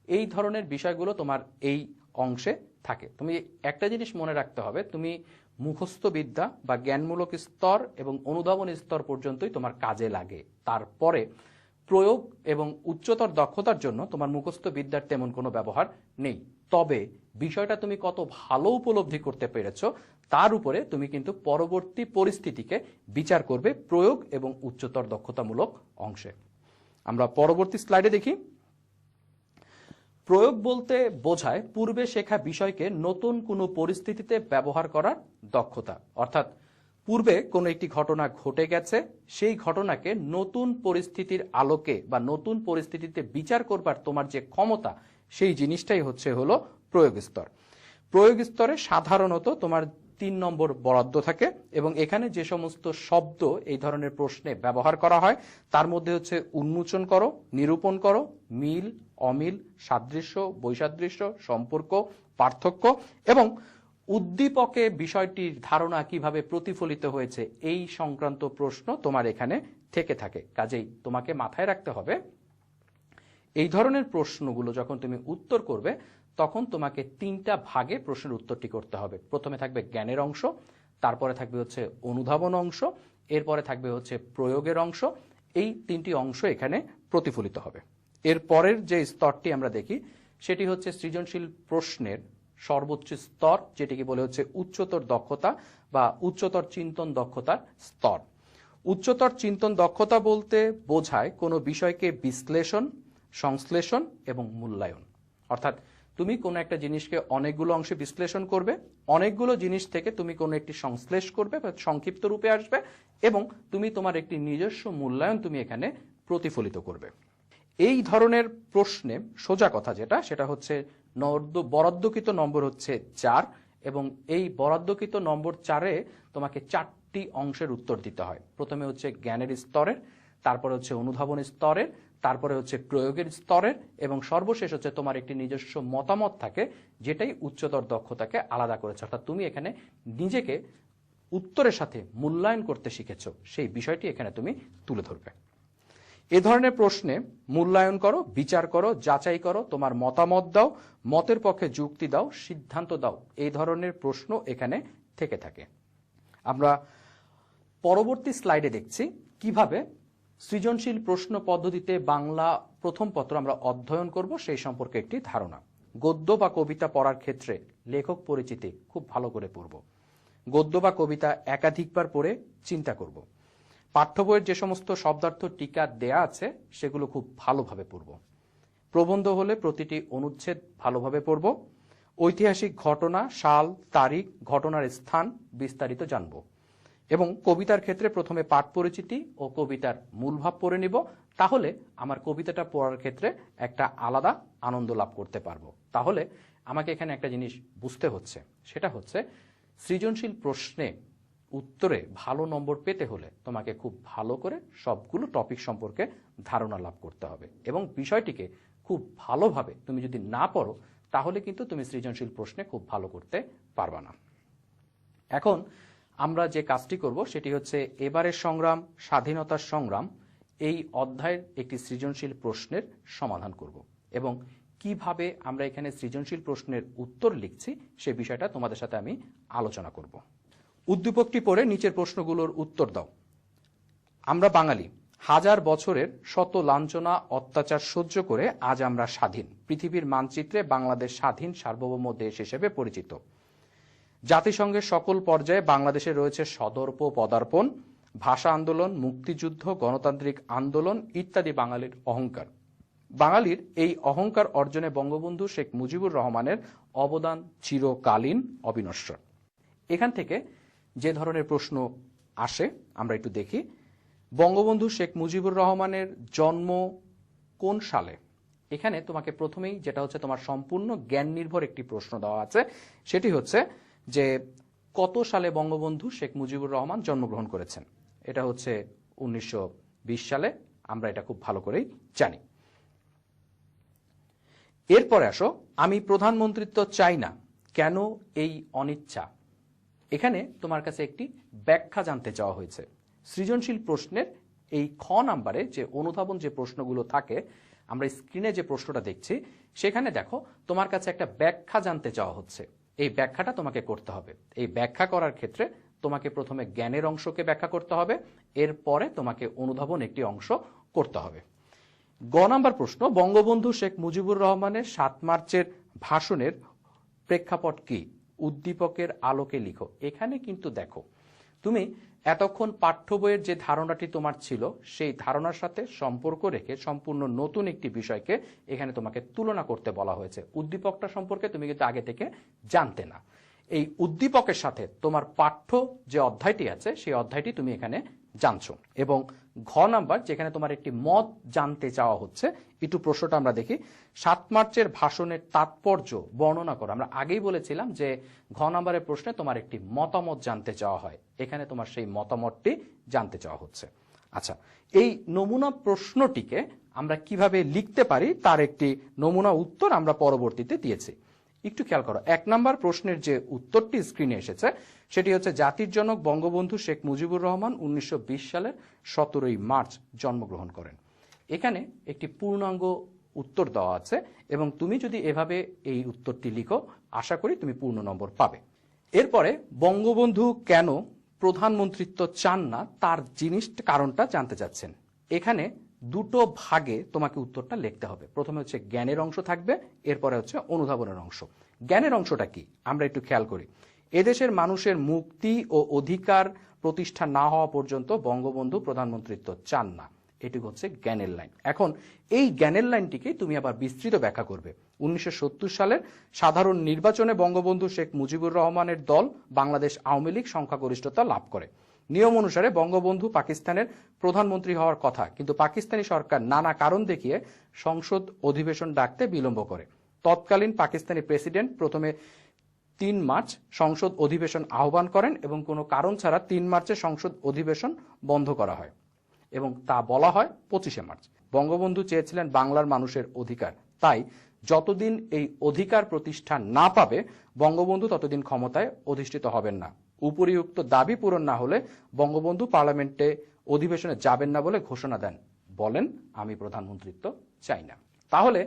S2: এই ধরনের বিষয়গুলো তোমার এই অংশে থাকে। তুমি একটা জিনিস মনে রাখতে হবে, তুমি মুখস্থ বিদ্যা বা জ্ঞানমূলক স্তর এবং অনুধাবন স্তর পর্যন্তই তোমার কাজে লাগে। তারপরে প্রয়োগ এবং উচ্চতর দক্ষতার জন্য তোমার মুখস্থ বিদ্যার তেমন কোনো ব্যবহার নেই। তবে বিষয়টা তুমি কত ভালো উপলব্ধি করতে পেরেছো তার উপরে তুমি কিন্তু পরবর্তী পরিস্থিতিকে বিচার করবে প্রয়োগ এবং উচ্চতর দক্ষতামূলক অংশে। আমরা পরবর্তী স্লাইডে দেখি। প্রয়োগ বলতে বোঝায় পূর্বে শেখা বিষয়কে নতুন কোনো পরিস্থিতিতে ব্যবহার করার দক্ষতা, অর্থাৎ পূর্বে কোনো একটি ঘটনা ঘটে গেছে, সেই ঘটনাকে নতুন পরিস্থিতির আলোকে বা নতুন পরিস্থিতিতে বিচার করবার তোমার যে ক্ষমতা, সেই জিনিসটাই হচ্ছে হলো প্রয়োগ স্তর। প্রয়োগ স্তরে সাধারণত তোমার 3 নম্বর বরাদ্দ থাকে এবং এখানে যে সমস্ত শব্দ এই ধরনের প্রশ্নে ব্যবহার করা হয় তার মধ্যে হচ্ছে উন্মোচন করো, নিরূপণ করো, মিল, অমিল, সাদৃশ্য, বৈসাদৃশ্য, সম্পর্ক, পার্থক্য এবং উদ্দীপকে বিষয়টির ধারণা কিভাবে প্রতিফলিত হয়েছে, এই সংক্রান্ত প্রশ্ন তোমার এখানে থেকে থাকে। কাজেই তোমাকে মাথায় রাখতে হবে এই ধরনের প্রশ্নগুলো যখন তুমি উত্তর করবে তখন তোমাকে 3টা ভাগে প্রশ্নের উত্তরটি করতে হবে। প্রথমে থাকবে জ্ঞানের অংশ, তারপরে থাকবে হচ্ছে অনুধাবন অংশ, এরপরে থাকবে হচ্ছে প্রয়োগের অংশ। এই তিনটি অংশ এখানে প্রতিফলিত হবে। এর পরের যে স্তরটি আমরা দেখি সেটি হচ্ছে সৃজনশীল প্রশ্নের সর্বোচ্চ স্তর, যেটিকে বলে হচ্ছে উচ্চতর দক্ষতা বা উচ্চতর চিন্তন দক্ষতার স্তর। উচ্চতর চিন্তন দক্ষতা বলতে বোঝায় কোনো বিষয়কে বিশ্লেষণ, সংশ্লেষণ এবং মূল্যায়ন। অর্থাৎ তুমি কোনো একটা জিনিসকে অনেকগুলো অংশে বিশ্লেষণ করবে, অনেকগুলো জিনিস থেকে তুমি কোনো একটি সংশ্লেষ করবে বা সংক্ষিপ্ত রূপে আসবে, এবং তুমি তোমার একটি নিজস্ব মূল্যায়ন তুমি এখানে প্রতিফলিত করবে। এই ধরনের প্রশ্নে সোজা কথা যেটা, সেটা হচ্ছে বরাদ্দকৃত নম্বর হচ্ছে 4, এবং এই বরাদ্দকৃত নম্বর 4-এ তোমাকে 4টি অংশের উত্তর দিতে হয়। প্রথমে হচ্ছে জ্ঞানের স্তরের, তারপরে হচ্ছে অনুধাবন স্তরের, তারপরে হচ্ছে প্রয়োগের স্তরের, এবং সর্বশেষ হচ্ছে তোমার একটি নিজস্ব মতামত থাকে, যেটাই উচ্চতর দক্ষতাকে আলাদা করেছে। অর্থাৎ তুমি এখানে নিজেকে উত্তরের সাথে মূল্যায়ন করতে শিখেছো, সেই বিষয়টি এখানে তুমি তুলে ধরবে। এ ধরনের প্রশ্নে মূল্যায়ন করো, বিচার করো, যাচাই করো, তোমার মতামত দাও, মতের পক্ষে যুক্তি দাও, সিদ্ধান্ত দাও, এই ধরনের প্রশ্ন এখানে থেকে থাকে। আমরা পরবর্তী স্লাইডে দেখছি কিভাবে সৃজনশীল প্রশ্ন পদ্ধতিতে বাংলা প্রথম পত্র আমরা অধ্যয়ন করব, সেই সম্পর্কে একটি ধারণা। গদ্য বা কবিতা পড়ার ক্ষেত্রে লেখক পরিচিতি খুব ভালো করে পড়ব। গদ্য বা কবিতা একাধিকবার পড়ে চিন্তা করব। পাঠ্য বইয়ের যে সমস্ত শব্দার্থ টিকা দেয়া আছে সেগুলো খুব ভালোভাবে পড়ব। প্রবন্ধ হলে প্রতিটি অনুচ্ছেদ ভালোভাবে পড়ব। ঐতিহাসিক ঘটনা, সাল, তারিখ, ঘটনার স্থান বিস্তারিত জানব। এবং কবিতার ক্ষেত্রে প্রথমে পাঠ পরিচিতি ও কবিতার মূল ভাব পড়ে নিব। তাহলে আমার কবিতাটা পড়ার ক্ষেত্রে একটা আলাদা আনন্দ লাভ করতে পারবো। তাহলে আমাকে এখানে একটা জিনিস বুঝতে হচ্ছে, সেটা হচ্ছে সৃজনশীল প্রশ্নে উত্তরে ভালো নম্বর পেতে হলে তোমাকে খুব ভালো করে সবগুলো টপিক সম্পর্কে ধারণা লাভ করতে হবে, এবং বিষয়টিকে খুব ভালোভাবে তুমি যদি না পড়ো তাহলে কিন্তু তুমি সৃজনশীল প্রশ্নে খুব ভালো করতে পারবা না। এখন আমরা যে কাজটি করব সেটি হচ্ছে এবারের সংগ্রাম, স্বাধীনতার সংগ্রাম, এই অধ্যায়ের একটি সৃজনশীল প্রশ্নের সমাধান করব, এবং কিভাবে আমরা এখানে সৃজনশীল প্রশ্নের উত্তর লিখছি সে বিষয়টা তোমাদের সাথে আমি আলোচনা করব। উদ্দীপকটি পড়ে নিচের প্রশ্নগুলোর উত্তর দাও। আমরা বাঙালি, হাজার বছরের শত লাঞ্ছনা অত্যাচার সহ্য করে আজ আমরা স্বাধীন। পৃথিবীর মানচিত্রে বাংলাদেশ স্বাধীন সার্বভৌম দেশ হিসেবে পরিচিত। জাতিসংঘের সকল পর্যায়ে বাংলাদেশে রয়েছে সদর্প পদার্পণ, ভাষা আন্দোলন, মুক্তিযুদ্ধ, গণতান্ত্রিক আন্দোলন ইত্যাদি বাঙালির অহংকার। বাঙালির এই অহংকার অর্জনে বঙ্গবন্ধু শেখ মুজিবুর রহমানের অবদান চিরকালীন, অবিনশ্বর। এখান থেকে যে ধরনের প্রশ্ন আসে আমরা একটু দেখি। বঙ্গবন্ধু শেখ মুজিবুর রহমানের জন্ম কোন সালে? এখানে তোমাকে প্রথমেই যেটা হচ্ছে তোমার সম্পূর্ণ জ্ঞান নির্ভর একটি প্রশ্ন দেওয়া আছে, সেটি হচ্ছে যে কত সালে বঙ্গবন্ধু শেখ মুজিবুর রহমান জন্মগ্রহণ করেছেন। এটা হচ্ছে 1920 সালে, আমরা এটা খুব ভালো করেই জানি। এরপরে আসো, আমি প্রধানমন্ত্রিত্ব চাই না, কেন এই অনিচ্ছা? এখানে তোমার কাছে একটি ব্যাখ্যা জানতে চাওয়া হয়েছে। সৃজনশীল প্রশ্নের এই খ নাম্বারে যে অনুধাবন যে প্রশ্নগুলো থাকে, আমরা স্ক্রিনে যে প্রশ্নটা দেখছি সেখানে দেখো তোমার কাছে একটা ব্যাখ্যা জানতে চাওয়া হচ্ছে। এই ব্যাখ্যাটা তোমাকে করতে হবে। এই ব্যাখ্যা করার ক্ষেত্রে তোমাকে প্রথমে জ্ঞানের অংশকে ব্যাখ্যা করতে হবে, এরপরে তোমাকে অনুধাবন একটি অংশ করতে হবে। গ নাম্বার প্রশ্ন, বঙ্গবন্ধু শেখ মুজিবুর রহমানের 7 মার্চের ভাষণের প্রেক্ষাপট কি? উদ্দীপকের আলোকে লিখো। এখানে কিন্তু দেখো তুমি এতক্ষণ পাঠ্য বইয়ের যে ধারণাটি তোমার ছিল সেই ধারণার সাথে সম্পর্ক রেখে সম্পূর্ণ নতুন একটি বিষয়কে এখানে তোমাকে তুলনা করতে বলা হয়েছে। উদ্দীপকটা সম্পর্কে তুমি কিন্তু আগে থেকে জানতে না। এই উদ্দীপকের সাথে তোমার পাঠ্য যে অধ্যায়টি আছে সেই অধ্যায়টি তুমি এখানে জানছো। এবং ঘ নাম্বার, যেখানে তোমার একটি মত জানতে চাওয়া হচ্ছে, একটু প্রশ্নটা আমরা দেখি। 7 মার্চের ভাষণের তাৎপর্য বর্ণনা করো। আমরা আগেই বলেছিলাম যে ঘ নাম্বারের প্রশ্নে তোমার একটি মতামত জানতে চাওয়া হয়, এখানে তোমার সেই মতামতটি জানতে চাওয়া হচ্ছে। আচ্ছা, এই নমুনা প্রশ্নটিকে আমরা কিভাবে লিখতে পারি তার একটি নমুনা উত্তর আমরা পরবর্তীতে দিয়েছি। একটু খেয়াল করো, 1 নাম্বার প্রশ্নের যে উত্তরটি স্ক্রিনে এসেছে সেটি হচ্ছে জাতির জনক বঙ্গবন্ধু শেখ মুজিবুর রহমান 1920 সালের 17 মার্চ জন্মগ্রহণ করেন। এখানে একটি পূর্ণাঙ্গ উত্তর দেওয়া আছে, এবং তুমি যদি এভাবে এই উত্তরটি লিখো আশা করি তুমি পূর্ণ নম্বর পাবে। এরপরে বঙ্গবন্ধু কেন প্রধানমন্ত্রিত্ব চান না তার কারণটা জানতে চাচ্ছেন। এখানে দুটো ভাগে তোমাকে উত্তরটা লিখতে হবে। প্রথমে হচ্ছে জ্ঞানের অংশ থাকবে, এরপরে হচ্ছে অনুধাবনের অংশ। জ্ঞানের অংশটা কি আমরা একটু খেয়াল করি। এদেশের মানুষের মুক্তি ও অধিকার প্রতিষ্ঠা না হওয়া পর্যন্ত বঙ্গবন্ধু প্রধানমন্ত্রিত্ব চান না, এটি হচ্ছে জ্ঞানের লাইন। এখন এই জ্ঞানের লাইনটিকে তুমি আবার বিস্তৃত ব্যাখ্যা করবে। 1970 সালের সাধারণ নির্বাচনে বঙ্গবন্ধু শেখ মুজিবুর রহমানের দল বাংলাদেশ আওয়ামী লীগ সংখ্যাগরিষ্ঠতা লাভ করে। নিয়ম অনুসারে বঙ্গবন্ধু পাকিস্তানের প্রধানমন্ত্রী হওয়ার কথা, কিন্তু পাকিস্তানি সরকার নানা কারণ দেখিয়ে সংসদ অধিবেশন ডাকতে বিলম্ব করে। তৎকালীন পাকিস্তানি প্রেসিডেন্ট প্রথমে 3 মার্চ সংসদ অধিবেশন আহ্বান করেন এবং কোনো কারণ ছাড়া 3 মার্চে সংসদ অধিবেশন বন্ধ করা হয় এবং তা বলা হয় 25শে মার্চ। বঙ্গবন্ধু চেয়েছিলেন বাংলার মানুষের অধিকার, তাই যতদিন এই অধিকার প্রতিষ্ঠা না পাবে বঙ্গবন্ধু ততদিন ক্ষমতায় অধিষ্ঠিত হবেন না। উপরিউক্ত দাবি পূরণ না হলে বঙ্গবন্ধু পার্লামেন্টে অধিবেশনে যাবেন না বলে ঘোষণা দেন, বলেন আমি প্রধানমন্ত্রিত্ব চাই না। তাহলে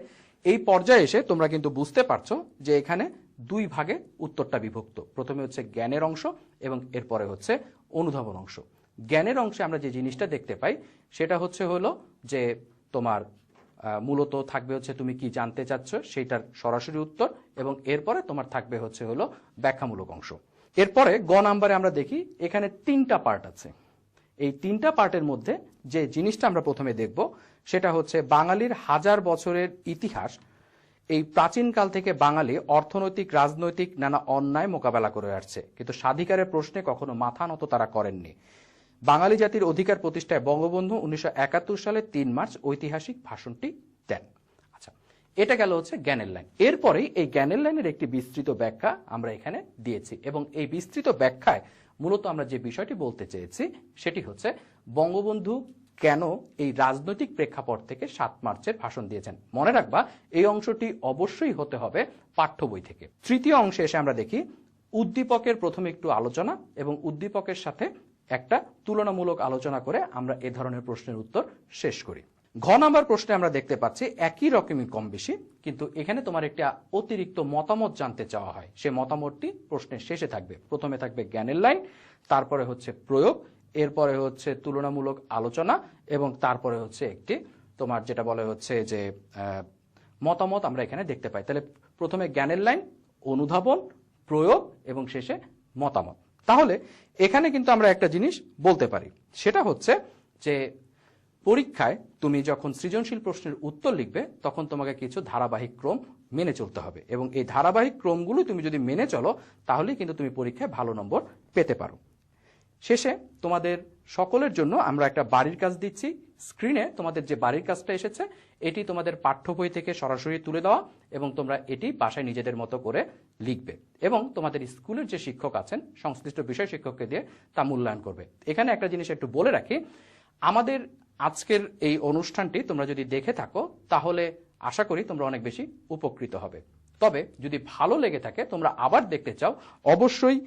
S2: এই পর্যায়ে এসে তোমরা কিন্তু বুঝতে পারছো যে এখানে দুই ভাগে উত্তরটা বিভক্ত। প্রথমে হচ্ছে জ্ঞানের অংশ এবং এরপরে হচ্ছে অনুধাবন অংশ। জ্ঞানের অংশে আমরা যে জিনিসটা দেখতে পাই সেটা হচ্ছে হলো যে তোমার মূলত থাকবে হচ্ছে তুমি কি জানতে চাচ্ছ সেইটার সরাসরি উত্তর, এবং এরপরে তোমার থাকবে হচ্ছে হলো ব্যাখ্যামূলক অংশ। এরপরে গ নাম্বারে আমরা দেখি এখানে 3টা পার্ট আছে। এই 3টা পার্টের মধ্যে যে জিনিসটা আমরা প্রথমে দেখব সেটা হচ্ছে বাঙালির হাজার বছরের ইতিহাস। এই প্রাচীনকাল থেকে বাঙালি অর্থনৈতিক রাজনৈতিক নানা অন্যায় মোকাবেলা করে আসছে, কিন্তু স্বাধিকারের প্রশ্নে কখনো মাথা নত তারা করেননি। বাঙালি জাতির অধিকার প্রতিষ্ঠায় বঙ্গবন্ধু 1971 সালে 3 মার্চ ঐতিহাসিক ভাষণটি দেন। আচ্ছা, এটা গেল হচ্ছে জ্ঞানের লাইন। এরপরেই এই জ্ঞানের লাইনের একটি বিস্তৃত ব্যাখ্যা আমরা এখানে দিয়েছি, এবং এই বিস্তৃত ব্যাখ্যায় মূলত আমরা যে বিষয়টি বলতে চেয়েছি সেটি হচ্ছে বঙ্গবন্ধু কেন এই রাজনৈতিক প্রেক্ষাপট থেকে 7 মার্চের ভাষণ দিয়েছেন। মনে রাখবা এই অংশটি অবশ্যই হতে হবে পাঠ্য বই থেকে। তৃতীয় অংশে এসে আমরা দেখি উদ্দীপকের প্রথমে একটু আলোচনা এবং উদ্দীপকের সাথে একটা তুলনামূলক আলোচনা করে আমরা এ ধরনের প্রশ্নের উত্তর শেষ করি। ঘ নাম্বার প্রশ্নে আমরা দেখতে পাচ্ছি একই রকমই কম বেশি, কিন্তু এখানে তোমার একটা অতিরিক্ত মতামত জানতে চাওয়া হয়। সে মতামতটি প্রশ্নের শেষে থাকবে। প্রথমে থাকবে জ্ঞানের লাইন, তারপরে হচ্ছে প্রয়োগ, এরপরে হচ্ছে তুলনামূলক আলোচনা, এবং তারপরে হচ্ছে একটি তোমার যেটা বলে হচ্ছে যে মতামত আমরা এখানে দেখতে পাই। তাহলে প্রথমে জ্ঞানের লাইন, অনুধাবন, প্রয়োগ এবং শেষে মতামত। তাহলে এখানে কিন্তু আমরা একটা জিনিস বলতে পারি, সেটা হচ্ছে যে পরীক্ষায় তুমি যখন সৃজনশীল প্রশ্নের উত্তর লিখবে তখন তোমাকে কিছু ধারাবাহিক ক্রম মেনে চলতে হবে, এবং এই ধারাবাহিক ক্রমগুলো তুমি যদি মেনে চলো তাহলেই কিন্তু তুমি পরীক্ষায় ভালো নম্বর পেতে পারো। শেষে তোমাদের সকলের জন্য আমরা একটা বাড়ির কাজ দিচ্ছি। স্ক্রিনে তোমাদের যে বাড়ির কাজটা এসেছে এটি তোমাদের পাঠ্য বই থেকে সরাসরি তুলে দেওয়া, এবং তোমরা এটি বাসায় নিজেদের মতো করে লিখবে, এবং তোমাদের স্কুলের যে শিক্ষক আছেন সংশ্লিষ্ট বিষয় শিক্ষককে দিয়ে তা মূল্যায়ন করবে। এখানে একটা জিনিস একটু বলে রাখি, আমাদের আজকের এই অনুষ্ঠানটি তোমরা যদি দেখে থাকো তাহলে আশা করি তোমরা অনেক বেশি উপকৃত হবে। তবে যদি ভালো লেগে থাকে তোমরা আবার দেখতে চাও, অবশ্যই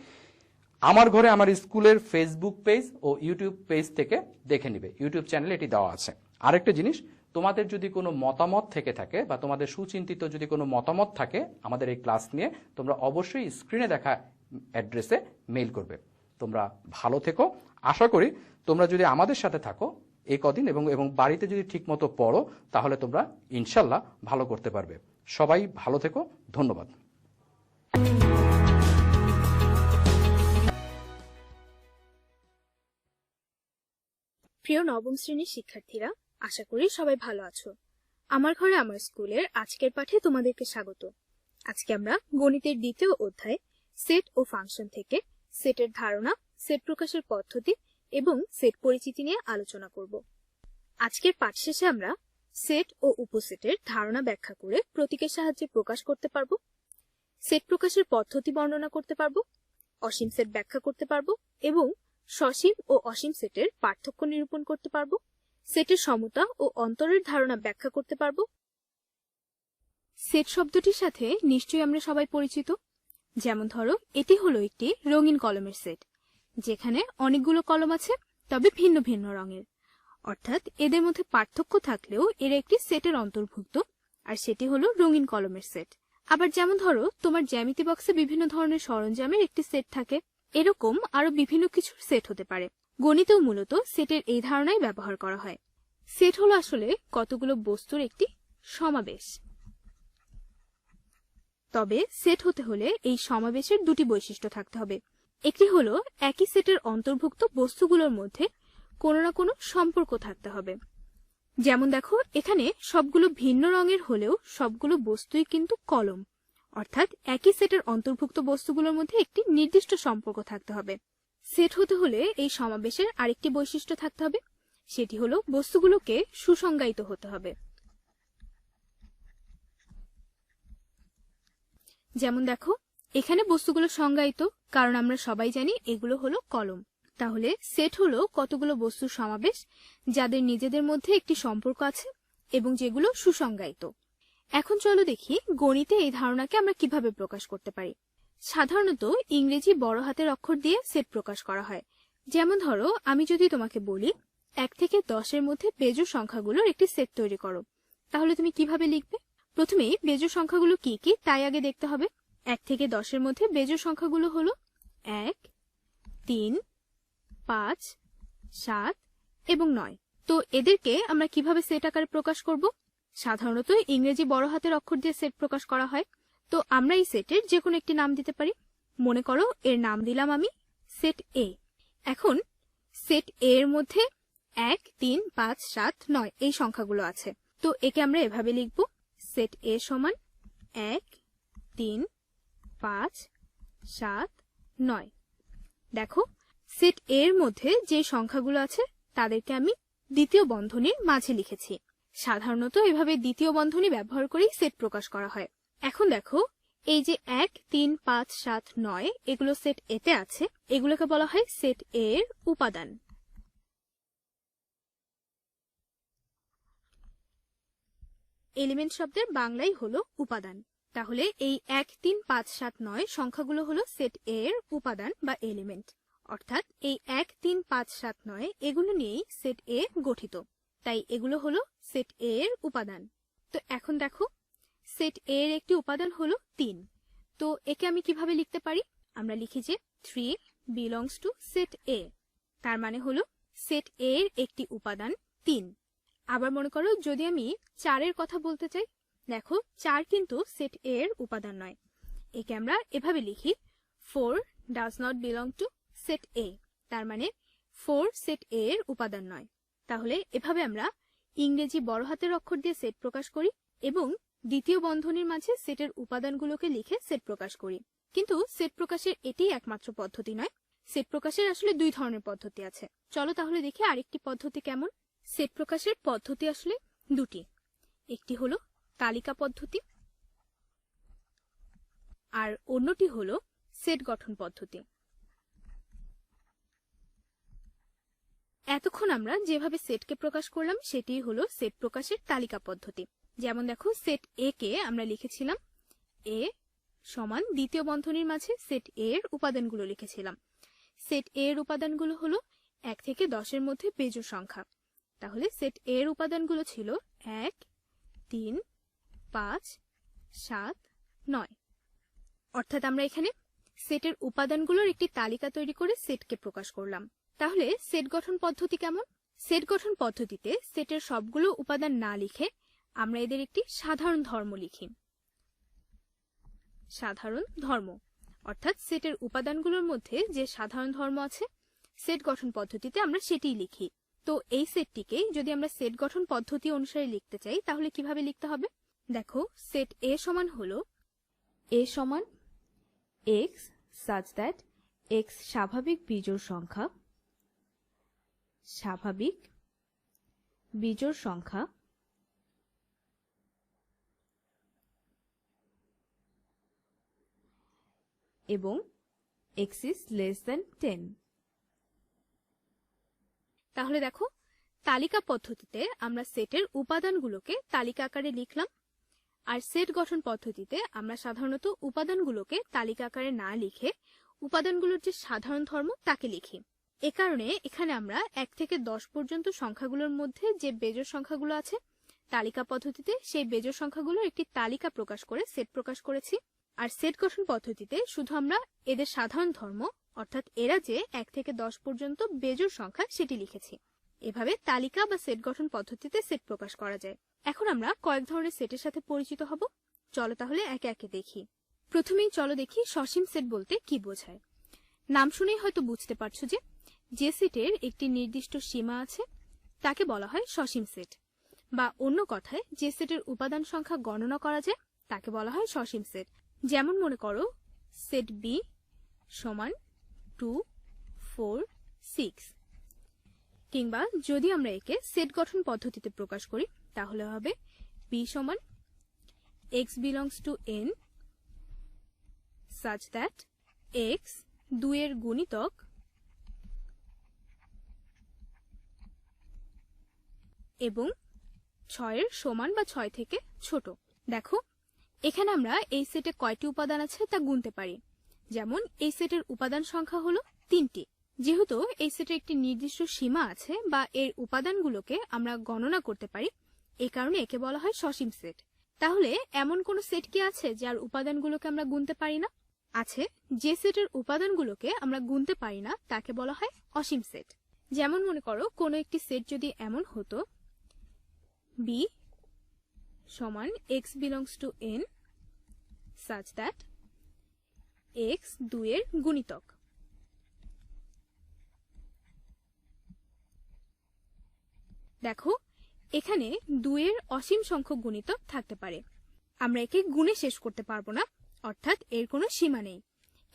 S2: আমার ঘরে আমার স্কুলের ফেসবুক পেজ ও ইউটিউব পেজ থেকে দেখে নিবে। ইউটিউব চ্যানেলে এটি দেওয়া আছে। আরেকটা জিনিস, তোমাদের যদি কোনো মতামত থেকে থাকে বা তোমাদের সুচিন্তিত যদি কোনো মতামত থাকে আমাদের এই ক্লাস নিয়ে, তোমরা অবশ্যই স্ক্রিনে দেখা অ্যাড্রেসে মেইল করবে। তোমরা ভালো থেকো। আশা করি তোমরা যদি আমাদের সাথে থাকো এই কদিন এবং বাড়িতে যদি ঠিকমতো পড়ো তাহলে তোমরা ইনশাল্লাহ ভালো করতে পারবে। সবাই ভালো থেকো। ধন্যবাদ।
S3: প্রিয় নবম শ্রেণীর শিক্ষার্থীরা, আশা করি সবাই ভালো আছো। আমার ঘরে আমার স্কুলের আজকের পাঠে তোমাদেরকে স্বাগত। আজকে আমরা গণিতের দ্বিতীয় অধ্যায় সেট ও ফাংশন থেকে সেটের ধারণা, সেট প্রকাশের পদ্ধতি এবং সেট পরিচিতি নিয়ে আলোচনা করব। আজকের পাঠ শেষে আমরা সেট ও উপসেটের ধারণা ব্যাখ্যা করে প্রতীকের সাহায্যে প্রকাশ করতে পারব, সেট প্রকাশের পদ্ধতি বর্ণনা করতে পারব, অসীম সেট ব্যাখ্যা করতে পারব এবং সসীম ও অসীম সেটের পার্থক্য নিরূপণ করতে পারব, সেটের সমতা ও অন্তরের ধারণা ব্যাখ্যা করতে পারব। সেট শব্দটির সাথে নিশ্চয়ই আমরা সবাই পরিচিত। যেমন ধরো, এটি হলো একটি রঙিন কলমের সেট, যেখানে অনেকগুলো কলম আছে তবে ভিন্ন ভিন্ন রঙের, অর্থাৎ এদের মধ্যে পার্থক্য থাকলেও এরা একটি সেটের অন্তর্ভুক্ত, আর সেটি হলো রঙিন কলমের সেট। আবার যেমন ধরো তোমার জ্যামিতি বক্সে বিভিন্ন ধরনের সরঞ্জামের একটি সেট থাকে, এরকম আরো বিভিন্ন কিছুর সেট হতে পারে। গণিতেও মূলত সেটের এই ধারণাই ব্যবহার করা হয়। সেট হলো আসলে কতগুলো বস্তুর একটি সমাবেশ। তবে সেট হতে হলে এই সমাবেশের দুটি বৈশিষ্ট্য থাকতে হবে। একটি হলো একই সেটের অন্তর্ভুক্ত বস্তুগুলোর মধ্যে কোনো না কোনো সম্পর্ক থাকতে হবে। যেমন দেখো, এখানে সবগুলো ভিন্ন রঙের হলেও সবগুলো বস্তুই কিন্তু কলম, অর্থাৎ একই সেটের অন্তর্ভুক্ত বস্তুগুলোর মধ্যে একটি নির্দিষ্ট সম্পর্ক থাকতে হবে। সেট হতে হলে এই সমাবেশের আরেকটি বৈশিষ্ট্য থাকতে হবে, সেটি হলো বস্তুগুলোকে সুসংজ্ঞায়িত হতে হবে। যেমন দেখো, এখানে বস্তুগুলো সংজ্ঞায়িত, কারণ আমরা সবাই জানি এগুলো হলো কলম। তাহলে সেট হলো কতগুলো বস্তুর সমাবেশ যাদের নিজেদের মধ্যে একটি সম্পর্ক আছে এবং যেগুলো সুসংজ্ঞায়িত। এখন চলো দেখি গণিতে এই ধারণাকে আমরা কিভাবে প্রকাশ করতে পারি। সাধারণত ইংরেজি বড় হাতের অক্ষর দিয়ে সেট প্রকাশ করা হয়। যেমন ধরো, আমি যদি তোমাকে বলি 1 থেকে 10-এর মধ্যে বেজোড় সংখ্যাগুলোর একটি সেট তৈরি করো, তাহলে তুমি কিভাবে লিখবে? প্রথমেই বেজোড় সংখ্যাগুলো কি কি তাই আগে দেখতে হবে। 1 থেকে 10-এর মধ্যে বেজোড় সংখ্যাগুলো হলো 1, 3, 5, 7 এবং 9। তো এদেরকে আমরা কিভাবে সেট আকারে প্রকাশ করব? সাধারণত ইংরেজি বড় হাতের অক্ষর দিয়ে সেট প্রকাশ করা হয়। তো আমরা এই সেটের যে কোনো একটি নাম দিতে পারি। মনে করো এর নাম দিলাম আমি সেট এ। এখন সেট এ এর মধ্যে 1, 3, 5, 7, 9 এই সংখ্যাগুলো আছে। তো একে আমরা এভাবে লিখব, সেট এ সমান 1, 3, 5, 7, 9। দেখো, সেট এর মধ্যে যে সংখ্যাগুলো আছে তাদেরকে আমি দ্বিতীয় বন্ধনীর মাঝে লিখেছি। সাধারণত এভাবে দ্বিতীয় বন্ধনী ব্যবহার করেই সেট প্রকাশ করা হয়। এখন দেখো, এই যে 1, 3, 5, 7, 9 এগুলো সেট এতে আছে, এগুলোকে বলা হয় সেট এর উপাদান। এলিমেন্ট শব্দের বাংলাই হলো উপাদান। তাহলে এই 1, 3, 5, 7, 9 সংখ্যাগুলো হলো সেট এর উপাদান বা এলিমেন্ট। অর্থাৎ এই 1, 3, 5, 7, 9 এগুলো নিয়েই সেট এ গঠিত, তাই এগুলো হলো সেট এর উপাদান। তো এখন দেখো, সেট এর একটি উপাদান হলো 3। তো একে আমি কিভাবে লিখতে পারি? আমরা লিখি যে 3 belongs to সেট এ। তার মানে হলো সেট এর একটি উপাদান 3। আবার মনে করো, যদি আমি 4 এর কথা বলতে চাই, দেখো 4 কিন্তু সেট এর উপাদান নয়। একে আমরা এভাবে লিখি 4 does not belong to set A. তার মানে 4 সেট এ এর উপাদান নয়। তাহলে এভাবে আমরা ইংরেজি বড় হাতের অক্ষর দিয়ে সেট প্রকাশ করি এবং দ্বিতীয় বন্ধনীর মাঝে সেটের উপাদানগুলোকে লিখে সেট প্রকাশ করি। কিন্তু সেট প্রকাশের এটাই একমাত্র পদ্ধতি নয়। সেট প্রকাশের আসলে 2 ধরনের পদ্ধতি আছে। চলো তাহলে দেখি আরেকটি পদ্ধতি কেমন। সেট প্রকাশের পদ্ধতি আসলে 2টি। একটি হলো তালিকা পদ্ধতি আর অন্যটি হলো সেট গঠন পদ্ধতি। এতক্ষণ আমরা যেভাবে সেটকে প্রকাশ করলাম সেটিই হলো সেট প্রকাশের তালিকা পদ্ধতি। যেমন দেখো, সেট এ কে আমরা লিখেছিলাম এ সমান দ্বিতীয় বন্ধনীর মাঝে সেট এর উপাদানগুলো লিখেছিলাম। সেট এর উপাদানগুলো হলো 1 থেকে 10-এর মধ্যে বেজোড় সংখ্যা। তাহলে সেট এর উপাদানগুলো ছিল 1, 3, 5, 7, 9। অর্থাৎ আমরা এখানে সেটের উপাদানগুলোর একটি তালিকা তৈরি করে সেটকে প্রকাশ করলাম। তাহলে সেট গঠন পদ্ধতি কেমন? সেট গঠন পদ্ধতিতে সেটের সবগুলো উপাদান না লিখে আমরা এদের একটি সাধারণ ধর্ম লিখি। সাধারণ ধর্ম অর্থাৎ সেটের উপাদানগুলোর মধ্যে যে সাধারণ ধর্ম আছে সেট গঠন পদ্ধতিতে আমরা সেটিই লিখি। তো এই সেটটিকে যদি আমরা সেট গঠন পদ্ধতি অনুসারে লিখতে চাই তাহলে কিভাবে লিখতে হবে? দেখো, সেট এ সমান হলো
S4: a সমান x such that x স্বাভাবিক বিজোড় সংখ্যা, স্বাভাবিক বিজোড় সংখ্যা এবং x is less than 10।
S3: তাহলে দেখো, তালিকা পদ্ধতিতে আমরা সেটের উপাদানগুলোকে তালিকা আকারে লিখলাম, আর সেট গঠন পদ্ধতিতে আমরা সাধারণত উপাদানগুলোকে তালিকা আকারে না লিখে উপাদানগুলোর যে সাধারণ ধর্ম তাকে লিখি। এ কারণে এখানে আমরা 1 থেকে 10 পর্যন্ত সংখ্যাগুলোর মধ্যে যে বেজোড় সংখ্যাগুলো আছে তালিকা পদ্ধতিতে সেই বেজোড় সংখ্যাগুলোর একটি তালিকা প্রকাশ করে সেট প্রকাশ করেছি, আর সেট গঠন পদ্ধতিতে শুধু আমরা এদের সাধারণ ধর্ম অর্থাৎ এরা যে 1 থেকে 10 পর্যন্ত বেজোড় সংখ্যা সেটি লিখেছি। এভাবে তালিকা বা সেট গঠন পদ্ধতিতে সেট প্রকাশ করা যায়। এখন আমরা কয়েক ধরনের সেটের সাথে পরিচিত হব। চলো তাহলে একে একে দেখি। প্রথমেই চলো দেখি সসীম সেট বলতে কি বোঝায়। নাম শুনেই হয়তো বুঝতে পারছো যে সেটের একটি নির্দিষ্ট সীমা আছে তাকে বলা হয় সসীম সেট, বা অন্য কথায় যে সেটের উপাদান সংখ্যা গণনা করা যায় তাকে বলা হয় সসীম সেট। যেমন মনে করো সেট বি সমান 2, 4, 6, কিংবা যদি আমরা একে সেট গঠন পদ্ধতিতে প্রকাশ করি তাহলে হবে বি সমান x belongs to n such that x 2 এর গুণিতক এবং 6 এর সমান বা 6 থেকে ছোট। দেখো এখানে আমরা এই সেটে কয়টি উপাদান আছে তা গুনতে পারি। যেমন এই সেটের উপাদান সংখ্যা হলো 3টি। যেহেতু এই সেটের একটি নির্দিষ্ট সীমা আছে বা এর উপাদানগুলোকে আমরা গণনা করতে পারি, এই কারণে একে বলা হয় সসীম সেট। তাহলে এমন কোন সেট কি আছে যার উপাদানগুলোকে আমরা গুনতে পারি না? আছে। যে সেটের উপাদানগুলোকে আমরা গুনতে পারি না তাকে বলা হয় অসীম সেট। যেমন মনে করো কোনো একটি সেট যদি এমন হতো b সমান x belongs to n such that x 2 এর গুণিতক। দেখো এখানে 2 এর অসীম সংখ্যক গুণিতক থাকতে পারে। আমরা একে গুণে শেষ করতে পারবো না, অর্থাৎ এর কোনো সীমা নেই।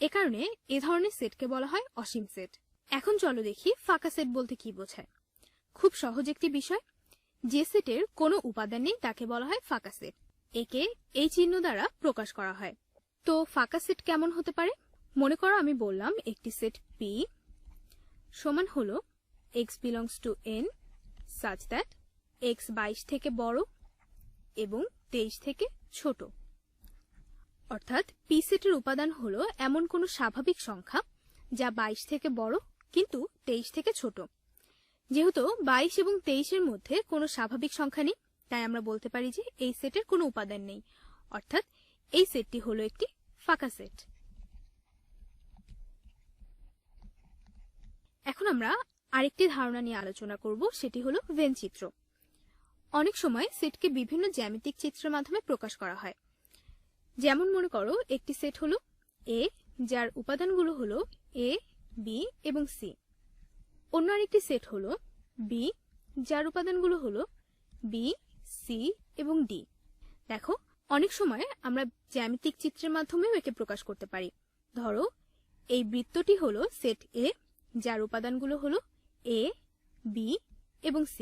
S3: এ কারণে এ ধরনের সেটকে বলা হয় অসীম সেট। এখন চলো দেখি ফাঁকা সেট বলতে কি বোঝায়। খুব সহজ একটি বিষয়। যে সেটের কোনো উপাদান নেই তাকে বলা হয় ফাঁকা সেট। একে এই চিহ্ন দ্বারা প্রকাশ করা হয়। তো ফাঁকা সেট কেমন হতে পারে? মনে করো আমি বললাম একটি সেট P সমান হলো x belongs to n such that x 22 থেকে বড় এবং 23 থেকে ছোট। অর্থাৎ P সেটের উপাদান হলো এমন কোনো স্বাভাবিক সংখ্যা যা 22 থেকে বড় কিন্তু 23 থেকে ছোট। যেহেতু 22 এবং 23 এর মধ্যে কোনো স্বাভাবিক সংখ্যা নেই, তাই আমরা বলতে পারি যে এই সেটের কোনো উপাদান নেই। অর্থাৎ এই সেটটি হলো একটি ফাঁকা সেট। এখন আমরা আরেকটি ধারণা নিয়ে আলোচনা করব, সেটি হলো ভেন চিত্র। অনেক সময় সেটকে বিভিন্ন জ্যামিতিক চিত্রের মাধ্যমে প্রকাশ করা হয়। যেমন মনে করো একটি সেট হলো A যার উপাদানগুলো হলো A, B এবং C। অন্য আরেকটি সেট হলো B যার উপাদানগুলো হলো B, C এবং D। দেখো অনেক সময় আমরা জ্যামিতিক চিত্রের মাধ্যমেও একে প্রকাশ করতে পারি। ধরো এই বৃত্তটি হলো সেট A যার উপাদানগুলো হলো A, B এবং C।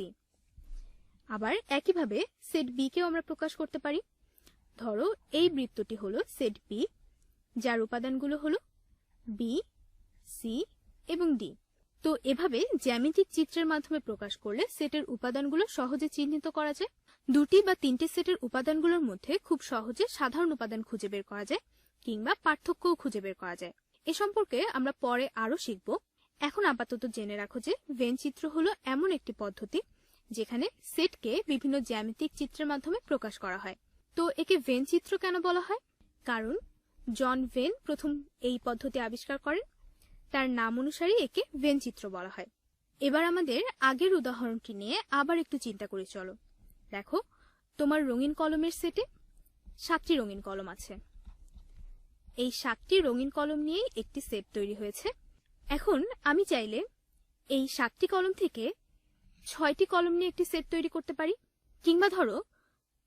S3: আবার একইভাবে সেট B কেও আমরা প্রকাশ করতে পারি। ধরো এই বৃত্তটি হলো সেট B যার উপাদানগুলো হলো B, C এবং D। তো এভাবে জ্যামিতিক চিত্রের মাধ্যমে প্রকাশ করলে সেটের উপাদানগুলো সহজে চিহ্নিত করা যায়। দুটি বা তিনটি সেটের উপাদানগুলোর মধ্যে খুব সহজে সাধারণ উপাদান খুঁজে বের করা যায় কিংবা পার্থক্যও খুঁজে বের করা যায়। এ সম্পর্কে আমরা পরে আরো শিখব। এখন আপাতত জেনে রাখো যে ভেন চিত্র হলো এমন একটি পদ্ধতি যেখানে সেটকে বিভিন্ন জ্যামিতিক চিত্রের মাধ্যমে প্রকাশ করা হয়। তো একে ভেন চিত্র কেন বলা হয়? কারণ জন ভেন প্রথম এই পদ্ধতি আবিষ্কার করেন। তার নাম অনুসারে একে ভেন চিত্র বলা হয়। এবার আমাদের আগের উদাহরণটি নিয়ে আবার একটু চিন্তা করে চলো। দেখো তোমার রঙিন কলমের সেটে 7টি রঙিন কলম আছে। এই 7টি রঙিন কলম নিয়েই একটি সেট তৈরি হয়েছে। এখন আমি চাইলে এই 7টি কলম থেকে 6টি কলম নিয়ে একটি সেট তৈরি করতে পারি, কিংবা ধরো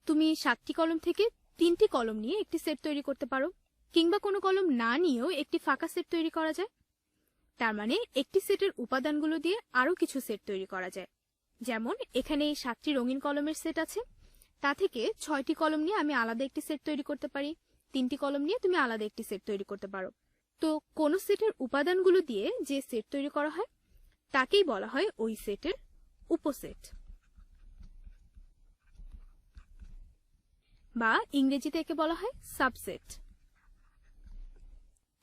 S3: তুমি 7টি কলম থেকে 3টি কলম নিয়ে একটি সেট তৈরি করতে পারো, কিংবা কোনো কলম না নিয়েও একটি ফাঁকা সেট তৈরি করা যায়। তার মানে একটি সেটের উপাদানগুলো দিয়ে আরো কিছু সেট তৈরি করা যায়। যেমন এখানে এই 7টি রঙিন কলমের সেট আছে, তা থেকে 6টি কলম নিয়ে আমি আলাদা একটি সেট তৈরি করতে পারি, 3টি কলম নিয়ে তুমি আলাদা একটি সেট তৈরি করতে পারো। তো কোন সেটের উপাদানগুলো দিয়ে যে সেট তৈরি করা হয় তাকেই বলা হয় ওই সেটের উপসেট, বা ইংরেজিতে একে বলা হয় সাবসেট।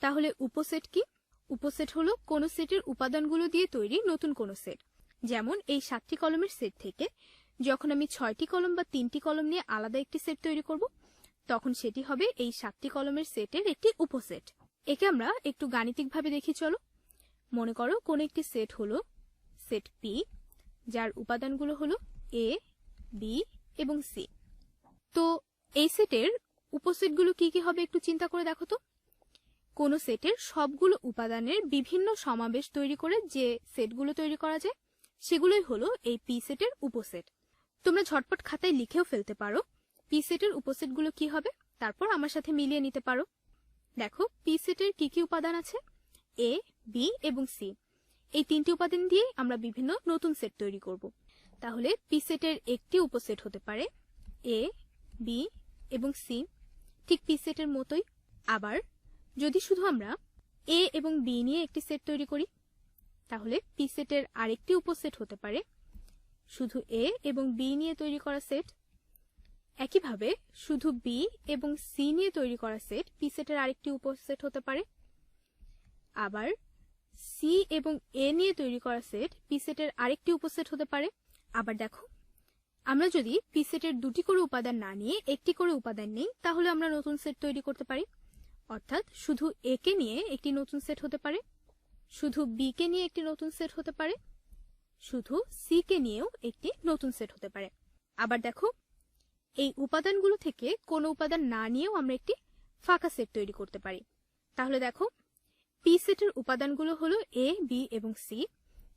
S3: তাহলে উপসেট কি? উপসেট হলো কোন সেটের উপাদানগুলো দিয়ে তৈরি নতুন কোন সেট। যেমন এই 7টি কলমের সেট থেকে যখন আমি 6টি কলম বা 3টি কলম নিয়ে আলাদা একটি সেট তৈরি করব, তখন সেটি হবে এই 7টি কলমের সেটের একটি উপসেট। একে আমরা একটু গাণিতিকভাবে দেখি চলো। মনে করো কোন একটি সেট হলো সেট পি, যার উপাদানগুলো হলো এ, বি এবং সি। তো এই সেটের উপসেটগুলো কি কি হবে একটু চিন্তা করে দেখো তো। কোন সেটের সবগুলো উপাদানের বিভিন্ন সমাবেশ তৈরি করে যে সেটগুলো তৈরি করা যায়, সেগুলোই হলো এই পি সেটের উপসেট। তোমরা ঝটপট খাতায় লিখেও ফেলতে পারো পি সেটের উপসেটগুলো কি হবে, তারপর আমার সাথে মিলিয়ে নিতে পারো। দেখো পি সেটের কি কি উপাদান আছে, এ, বি এবং সি। এই 3টি উপাদান দিয়ে আমরা বিভিন্ন নতুন সেট তৈরি করব। তাহলে পি সেটের একটি উপসেট হতে পারে এ, বি এবং সি, ঠিক পি সেটের মতোই। আবার যদি শুধু আমরা এ এবং বি নিয়ে একটি সেট তৈরি করি, তাহলে পি সেটের আরেকটি উপসেট হতে পারে শুধু এ এবং বি নিয়ে তৈরি করা সেট। একইভাবে শুধু বি এবং সি নিয়ে তৈরি করা সেট পি সেটের আরেকটি উপসেট হতে পারে। আবার সি এবং এ নিয়ে তৈরি করা সেট পি সেটের আরেকটি উপসেট হতে পারে। আবার দেখো, আমরা যদি পি সেটের 2টি করে উপাদান না নিয়ে একটি করে উপাদান নিই, তাহলে আমরা নতুন সেট তৈরি করতে পারি। অর্থাৎ শুধু এ কে নিয়ে একটি নতুন সেট হতে পারে, শুধু বি কে নিয়ে একটি নতুন সেট হতে পারে, শুধু সি কে নিয়েও একটি নতুন সেট হতে পারে। আবার দেখো, এই উপাদানগুলো থেকে কোনো উপাদান না নিয়েও আমরা একটি ফাঁকা সেট তৈরি করতে পারি। তাহলে দেখো, পি সেটের উপাদানগুলো হলো এ, বি এবং সি।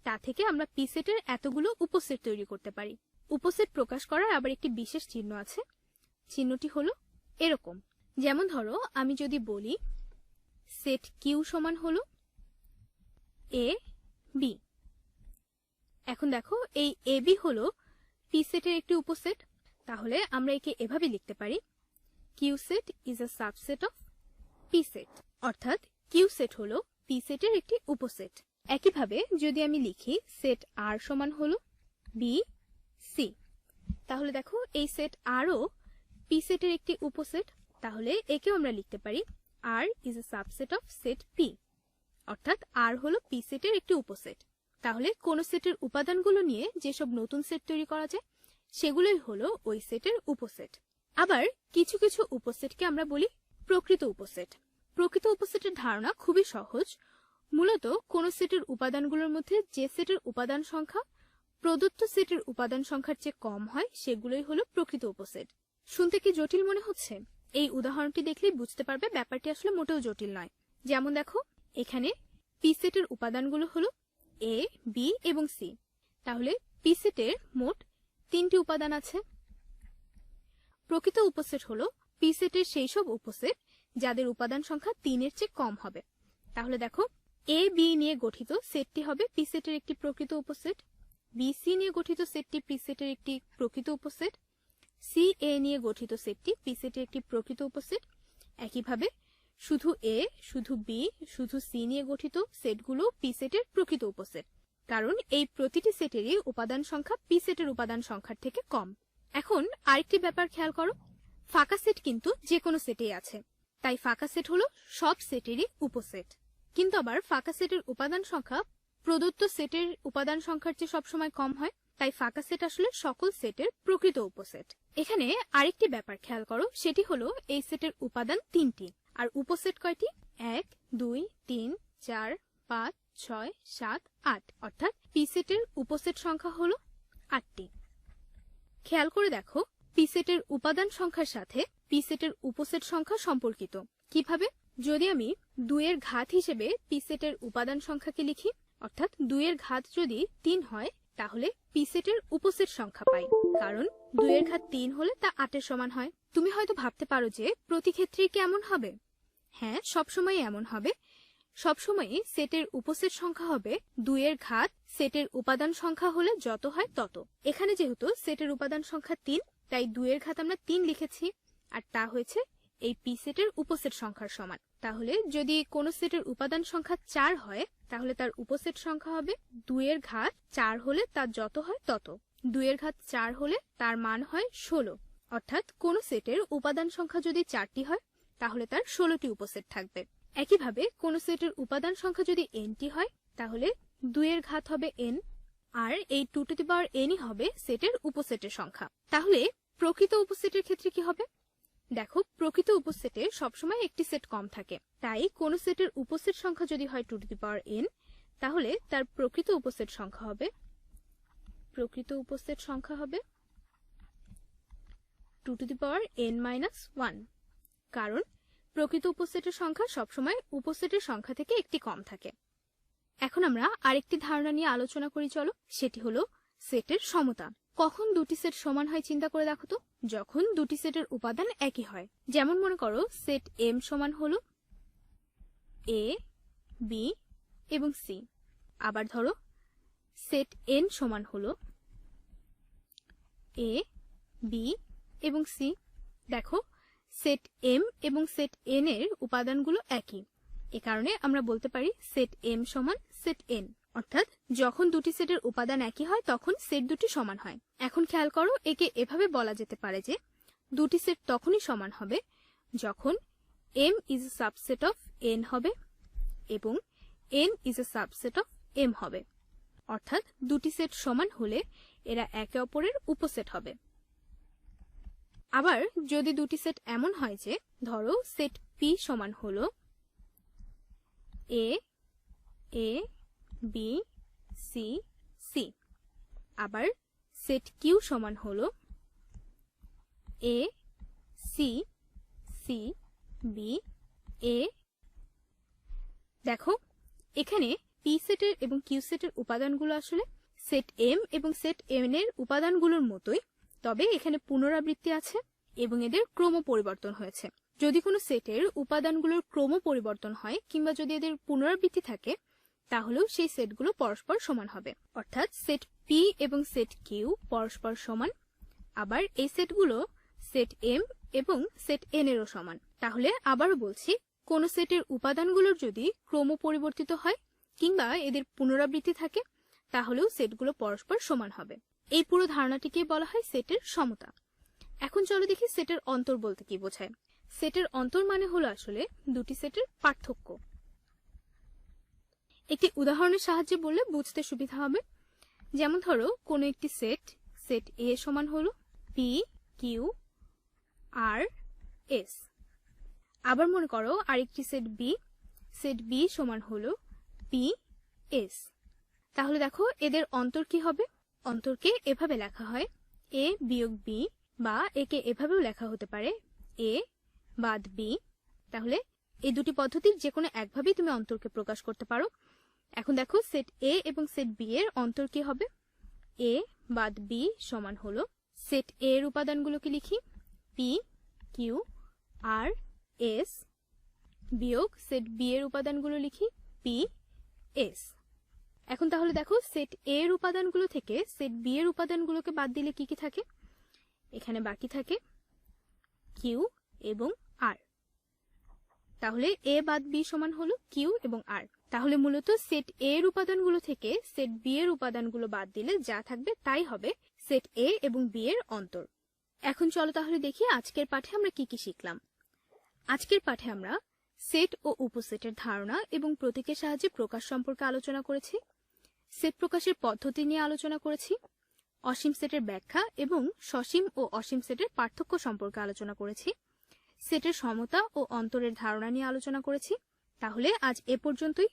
S3: তা থেকে আমরা পি সেটের এতগুলো উপসেট তৈরি করতে পারি। উপসেট প্রকাশ করার আবার একটি বিশেষ চিহ্ন আছে। চিহ্নটি হলো এরকম। যেমন ধরো, আমি যদি বলি সেট কিউ সমান হলো এ, বি। এখন দেখো, এই এ বি হলো পি সেটের একটি উপসেট। তাহলে আমরা একে এভাবে লিখতে পারি, Q set is a subset of P set. অর্থাৎ কিউ সেট হলো পি সেটের একটি উপসেট। একইভাবে যদি আমি লিখি সেট আর সমান হলো বি, সি, তাহলে দেখো এই সেট আরও পি সেটের একটি উপসেট। তাহলে একেও আমরা লিখতে পারি R is a subset of set P. অর্থাৎ আর হলো পি সেটের একটি উপসেট। তাহলে কোন সেটের উপাদানগুলো নিয়ে যেসব নতুন সেট তৈরি করা যায়, সেগুলোই হলো ওই সেটের উপসেট। আবার কিছু কিছু উপসেটকে আমরা বলি প্রকৃত উপসেট। প্রকৃত উপসেটের ধারণা খুবই সহজ। মূলত কোন সেটের উপাদানগুলোর মধ্যে যে সেটের উপাদান সংখ্যা প্রদত্ত সেটের উপাদান সংখ্যার চেয়ে কম হয়, সেগুলোই হলো প্রকৃত উপসেট। শুনতে কি জটিল মনে হচ্ছে? এই উদাহরণটি দেখলেই বুঝতে পারবে ব্যাপারটি আসলে মোটেও জটিল নয়। যেমন দেখো, এখানে পি সেটের উপাদানগুলো হলো এ, বি এবং সি। তাহলে পি সেটের মোট 3টি উপাদান আছে। প্রকৃত উপসেট হলো পি সেটের সেই সব উপসেট যাদের উপাদান সংখ্যা 3-এর চেয়ে কম হবে। তাহলে দেখো, এ বি নিয়ে গঠিত সেটটি হবে পি সেটের একটি প্রকৃত উপসেট, বি সি নিয়ে গঠিত সেটটি পি সেটের একটি প্রকৃত উপসেট, সি এ নিয়ে গঠিত সেটটি পি সেটের একটি প্রকৃত উপসেট। একইভাবে শুধু এ, শুধু বি, শুধু সি নিয়ে গঠিত সেটগুলো পি সেটের প্রকৃত উপসেট, কারণ এই প্রতিটি সেটেরই উপাদান সংখ্যা পি সেটের উপাদান সংখ্যার থেকে কম। এখন আরেকটি ব্যাপার খেয়াল করো, ফাঁকা সেট কিন্তু যে কোনো সেটেই আছে, তাই ফাঁকা সেট হলো সব সেটেরই উপসেট। কিন্তু আবার ফাঁকা সেটের উপাদান সংখ্যা প্রদত্ত সেটের উপাদান সংখ্যার চেয়ে সবসময় কম হয়, তাই ফাঁকা সেট আসলে সকল সেটের প্রকৃত উপসেট। এখানে আরেকটি ব্যাপার খেয়াল করো, সেটি হলো এই সেটের উপাদান 3টি আর উপসেট কয়টি? 1, 2, 3, 4, 5, 6, 7, 8। অর্থাৎ পি সেটের উপসেট সংখ্যা হলো 8টি। খেয়াল করে দেখো, পি সেটের উপাদান সংখ্যার সাথে পি সেটের উপসেট সংখ্যা সম্পর্কিত। কিভাবে? যদি আমি 2 এর ঘাত হিসেবে পি সেটের উপাদান সংখ্যাকে লিখি, অর্থাৎ 2 এর ঘাত যদি 3 হয়, তাহলে পি সেটের উপসেট সংখ্যা পাই, কারণ 2 এর ঘাত 3 হলে তা 8-এর সমান হয়। তুমি হয়তো ভাবতে পারো যে প্রতি ক্ষেত্রেই কি এমন হবে? হ্যাঁ, সবসময় এমন হবে। সবসময়ই সেটের উপসেট সংখ্যা হবে 2 এর ঘাত সেটের উপাদান সংখ্যা হলে যত হয় তত। এখানে যেহেতু সেটের উপাদান সংখ্যা 3, তাই 2 এর ঘাত আমরা 3 লিখেছি, আর তা হয়েছে এই পি সেটের উপসেট সংখ্যার সমান। তাহলে যদি কোন সেটের উপাদান সংখ্যা 4 হয়, তাহলে তার উপসেট সংখ্যা হবে 2 এর ঘাত 4 হলে তার যত হয় তত। 2 এর ঘাত 4 হলে তার মান হয় 16। অর্থাৎ কোন সেটের উপাদান সংখ্যা যদি 4টি হয়, তাহলে তার 16টি উপসেট থাকবে। একইভাবে কোন সেটের উপাদান সংখ্যা যদি nটি হয়, তাহলে 2 এর ঘাত হবে n, আর এই 2 টু দি পাওয়ার n হবে সেটের উপসেটের সংখ্যা। তাহলে প্রকৃত উপসেটের ক্ষেত্রে কি হবে? দেখো, প্রকৃত উপসেটে সবসময় একটি সেট কম থাকে, তাই কোন সেটের উপসেট সংখ্যা যদি হয় 2 টু দি পাওয়ার n, তাহলে তার প্রকৃত উপসেট সংখ্যা হবে 2 to the power n minus 1, কারণ প্রকৃত উপসেটের সংখ্যা সবসময় উপসেটের সংখ্যা থেকে একটি কম থাকে। এখন আমরা আরেকটি ধারণা নিয়ে আলোচনা করি, চলো। সেটি হলো সেটের সমতা। কখন দুটি সেট সমান হয় চিন্তা করে দেখো তো। যখন দুটি সেটের উপাদান একই হয়। যেমন মনে করো সেট m সমান হলো a, b এবং c। আবার ধরো সেট n সমান হলো a, b এবং c। দেখো, সেট m এবং সেট n এর উপাদানগুলো একই, এ কারণে আমরা বলতে পারি সেট m সমান সেট n। অর্থাৎ যখন দুটি সেটের উপাদান একই হয় তখন সেট দুটি সমান হয়। এখন খেয়াল করো, একে এভাবে বলা যেতে পারে যে দুটি সেট তখনই সমান হবে যখন m is a subset of n হবে এবং n is a subset of m হবে। অর্থাৎ দুটি সেট সমান হলে এরা একে অপরের উপসেট হবে। আবার যদি দুটি সেট এমন হয় যে, ধরো সেট p সমান হলো a, a, b, c, c। আবার সেট q সমান হলো a, c, c, b, a। দেখো, এখানে p সেটের এবং q সেটের উপাদানগুলো আসলে সেট m এবং সেট n এর উপাদানগুলোর মতোই, তবে এখানে পুনরাবৃত্তি আছে এবং এদের ক্রম পরিবর্তন হয়েছে। যদি কোনো সেটের উপাদানগুলোর ক্রম পরিবর্তন হয় কিংবা যদি এদের পুনরাবৃত্তি থাকে, তাহলেও সেই সেটগুলো পরস্পর সমান হবে। অর্থাৎ সেট p এবং সেট q পরস্পর সমান। আবার এই সেটগুলো সেট m এবং সেট n এরও সমান। তাহলে আবারও বলছি, কোন সেটের উপাদানগুলোর যদি ক্রম পরিবর্তিত হয় কিংবা এদের পুনরাবৃত্তি থাকে, তাহলেও সেটগুলো পরস্পর সমান হবে। এই পুরো ধারণাটিকে বলা হয় সেটের সমতা। এখন চলো দেখি সেটের অন্তর বলতে কি বোঝায়। সেটের অন্তর মানে হলো আসলে দুটি সেটের পার্থক্য। একটি উদাহরণের সাহায্যে বললে বুঝতে সুবিধা হবে। যেমন ধরো, কোনো একটি সেট, সেট a সমান হলো p, q, r, s। আবার মনে করো আরেকটি সেট b, সেট b সমান হলো p, s। তাহলে দেখো এদের অন্তর কি হবে। অন্তরকে এভাবে লেখা হয় a বিয়োগ b, বা একে এভাবেও লেখা হতে পারে a বাদ b। তাহলে এই দুটি পদ্ধতির যে কোনো একভাবেই তুমি অন্তরকে প্রকাশ করতে পারো। এখন দেখো সেট a এবং সেট b এর অন্তর কি হবে। a বাদ b সমান হলো, সেট a এর উপাদানগুলোকে লিখি p, q, r, s, বিয়োগ সেট b এর উপাদানগুলো লিখি p, s। এখন তাহলে দেখো সেট a এর উপাদানগুলো থেকে সেট b এর উপাদানগুলোকে বাদ দিলে কি কি থাকে। এখানে বাকি থাকে q এবং r। তাহলে a বাদ b সমান হলো q এবং r। তাহলে মূলত সেট a এর উপাদানগুলো থেকে সেট b এর উপাদানগুলো বাদ দিলে যা থাকবে তাই হবে সেট a এবং b এর অন্তর। এখন চলো তাহলে দেখি আজকের পাঠে আমরা কি কি শিখলাম। আজকের পাঠে আমরা সেট ও উপসেটের ধারণা এবং প্রতীকের সাহায্যে প্রকাশ সম্পর্কে আলোচনা করেছি। সেট প্রকাশের পদ্ধতি নিয়ে আলোচনা করেছি। অসীম সেটের ব্যাখ্যা এবং সসীম ও অসীম সেটের পার্থক্য সম্পর্কে আলোচনা করেছি। সেটের সমতা ও অন্তরের ধারণা নিয়ে আলোচনা করেছি। তাহলে আজ এ পর্যন্তই।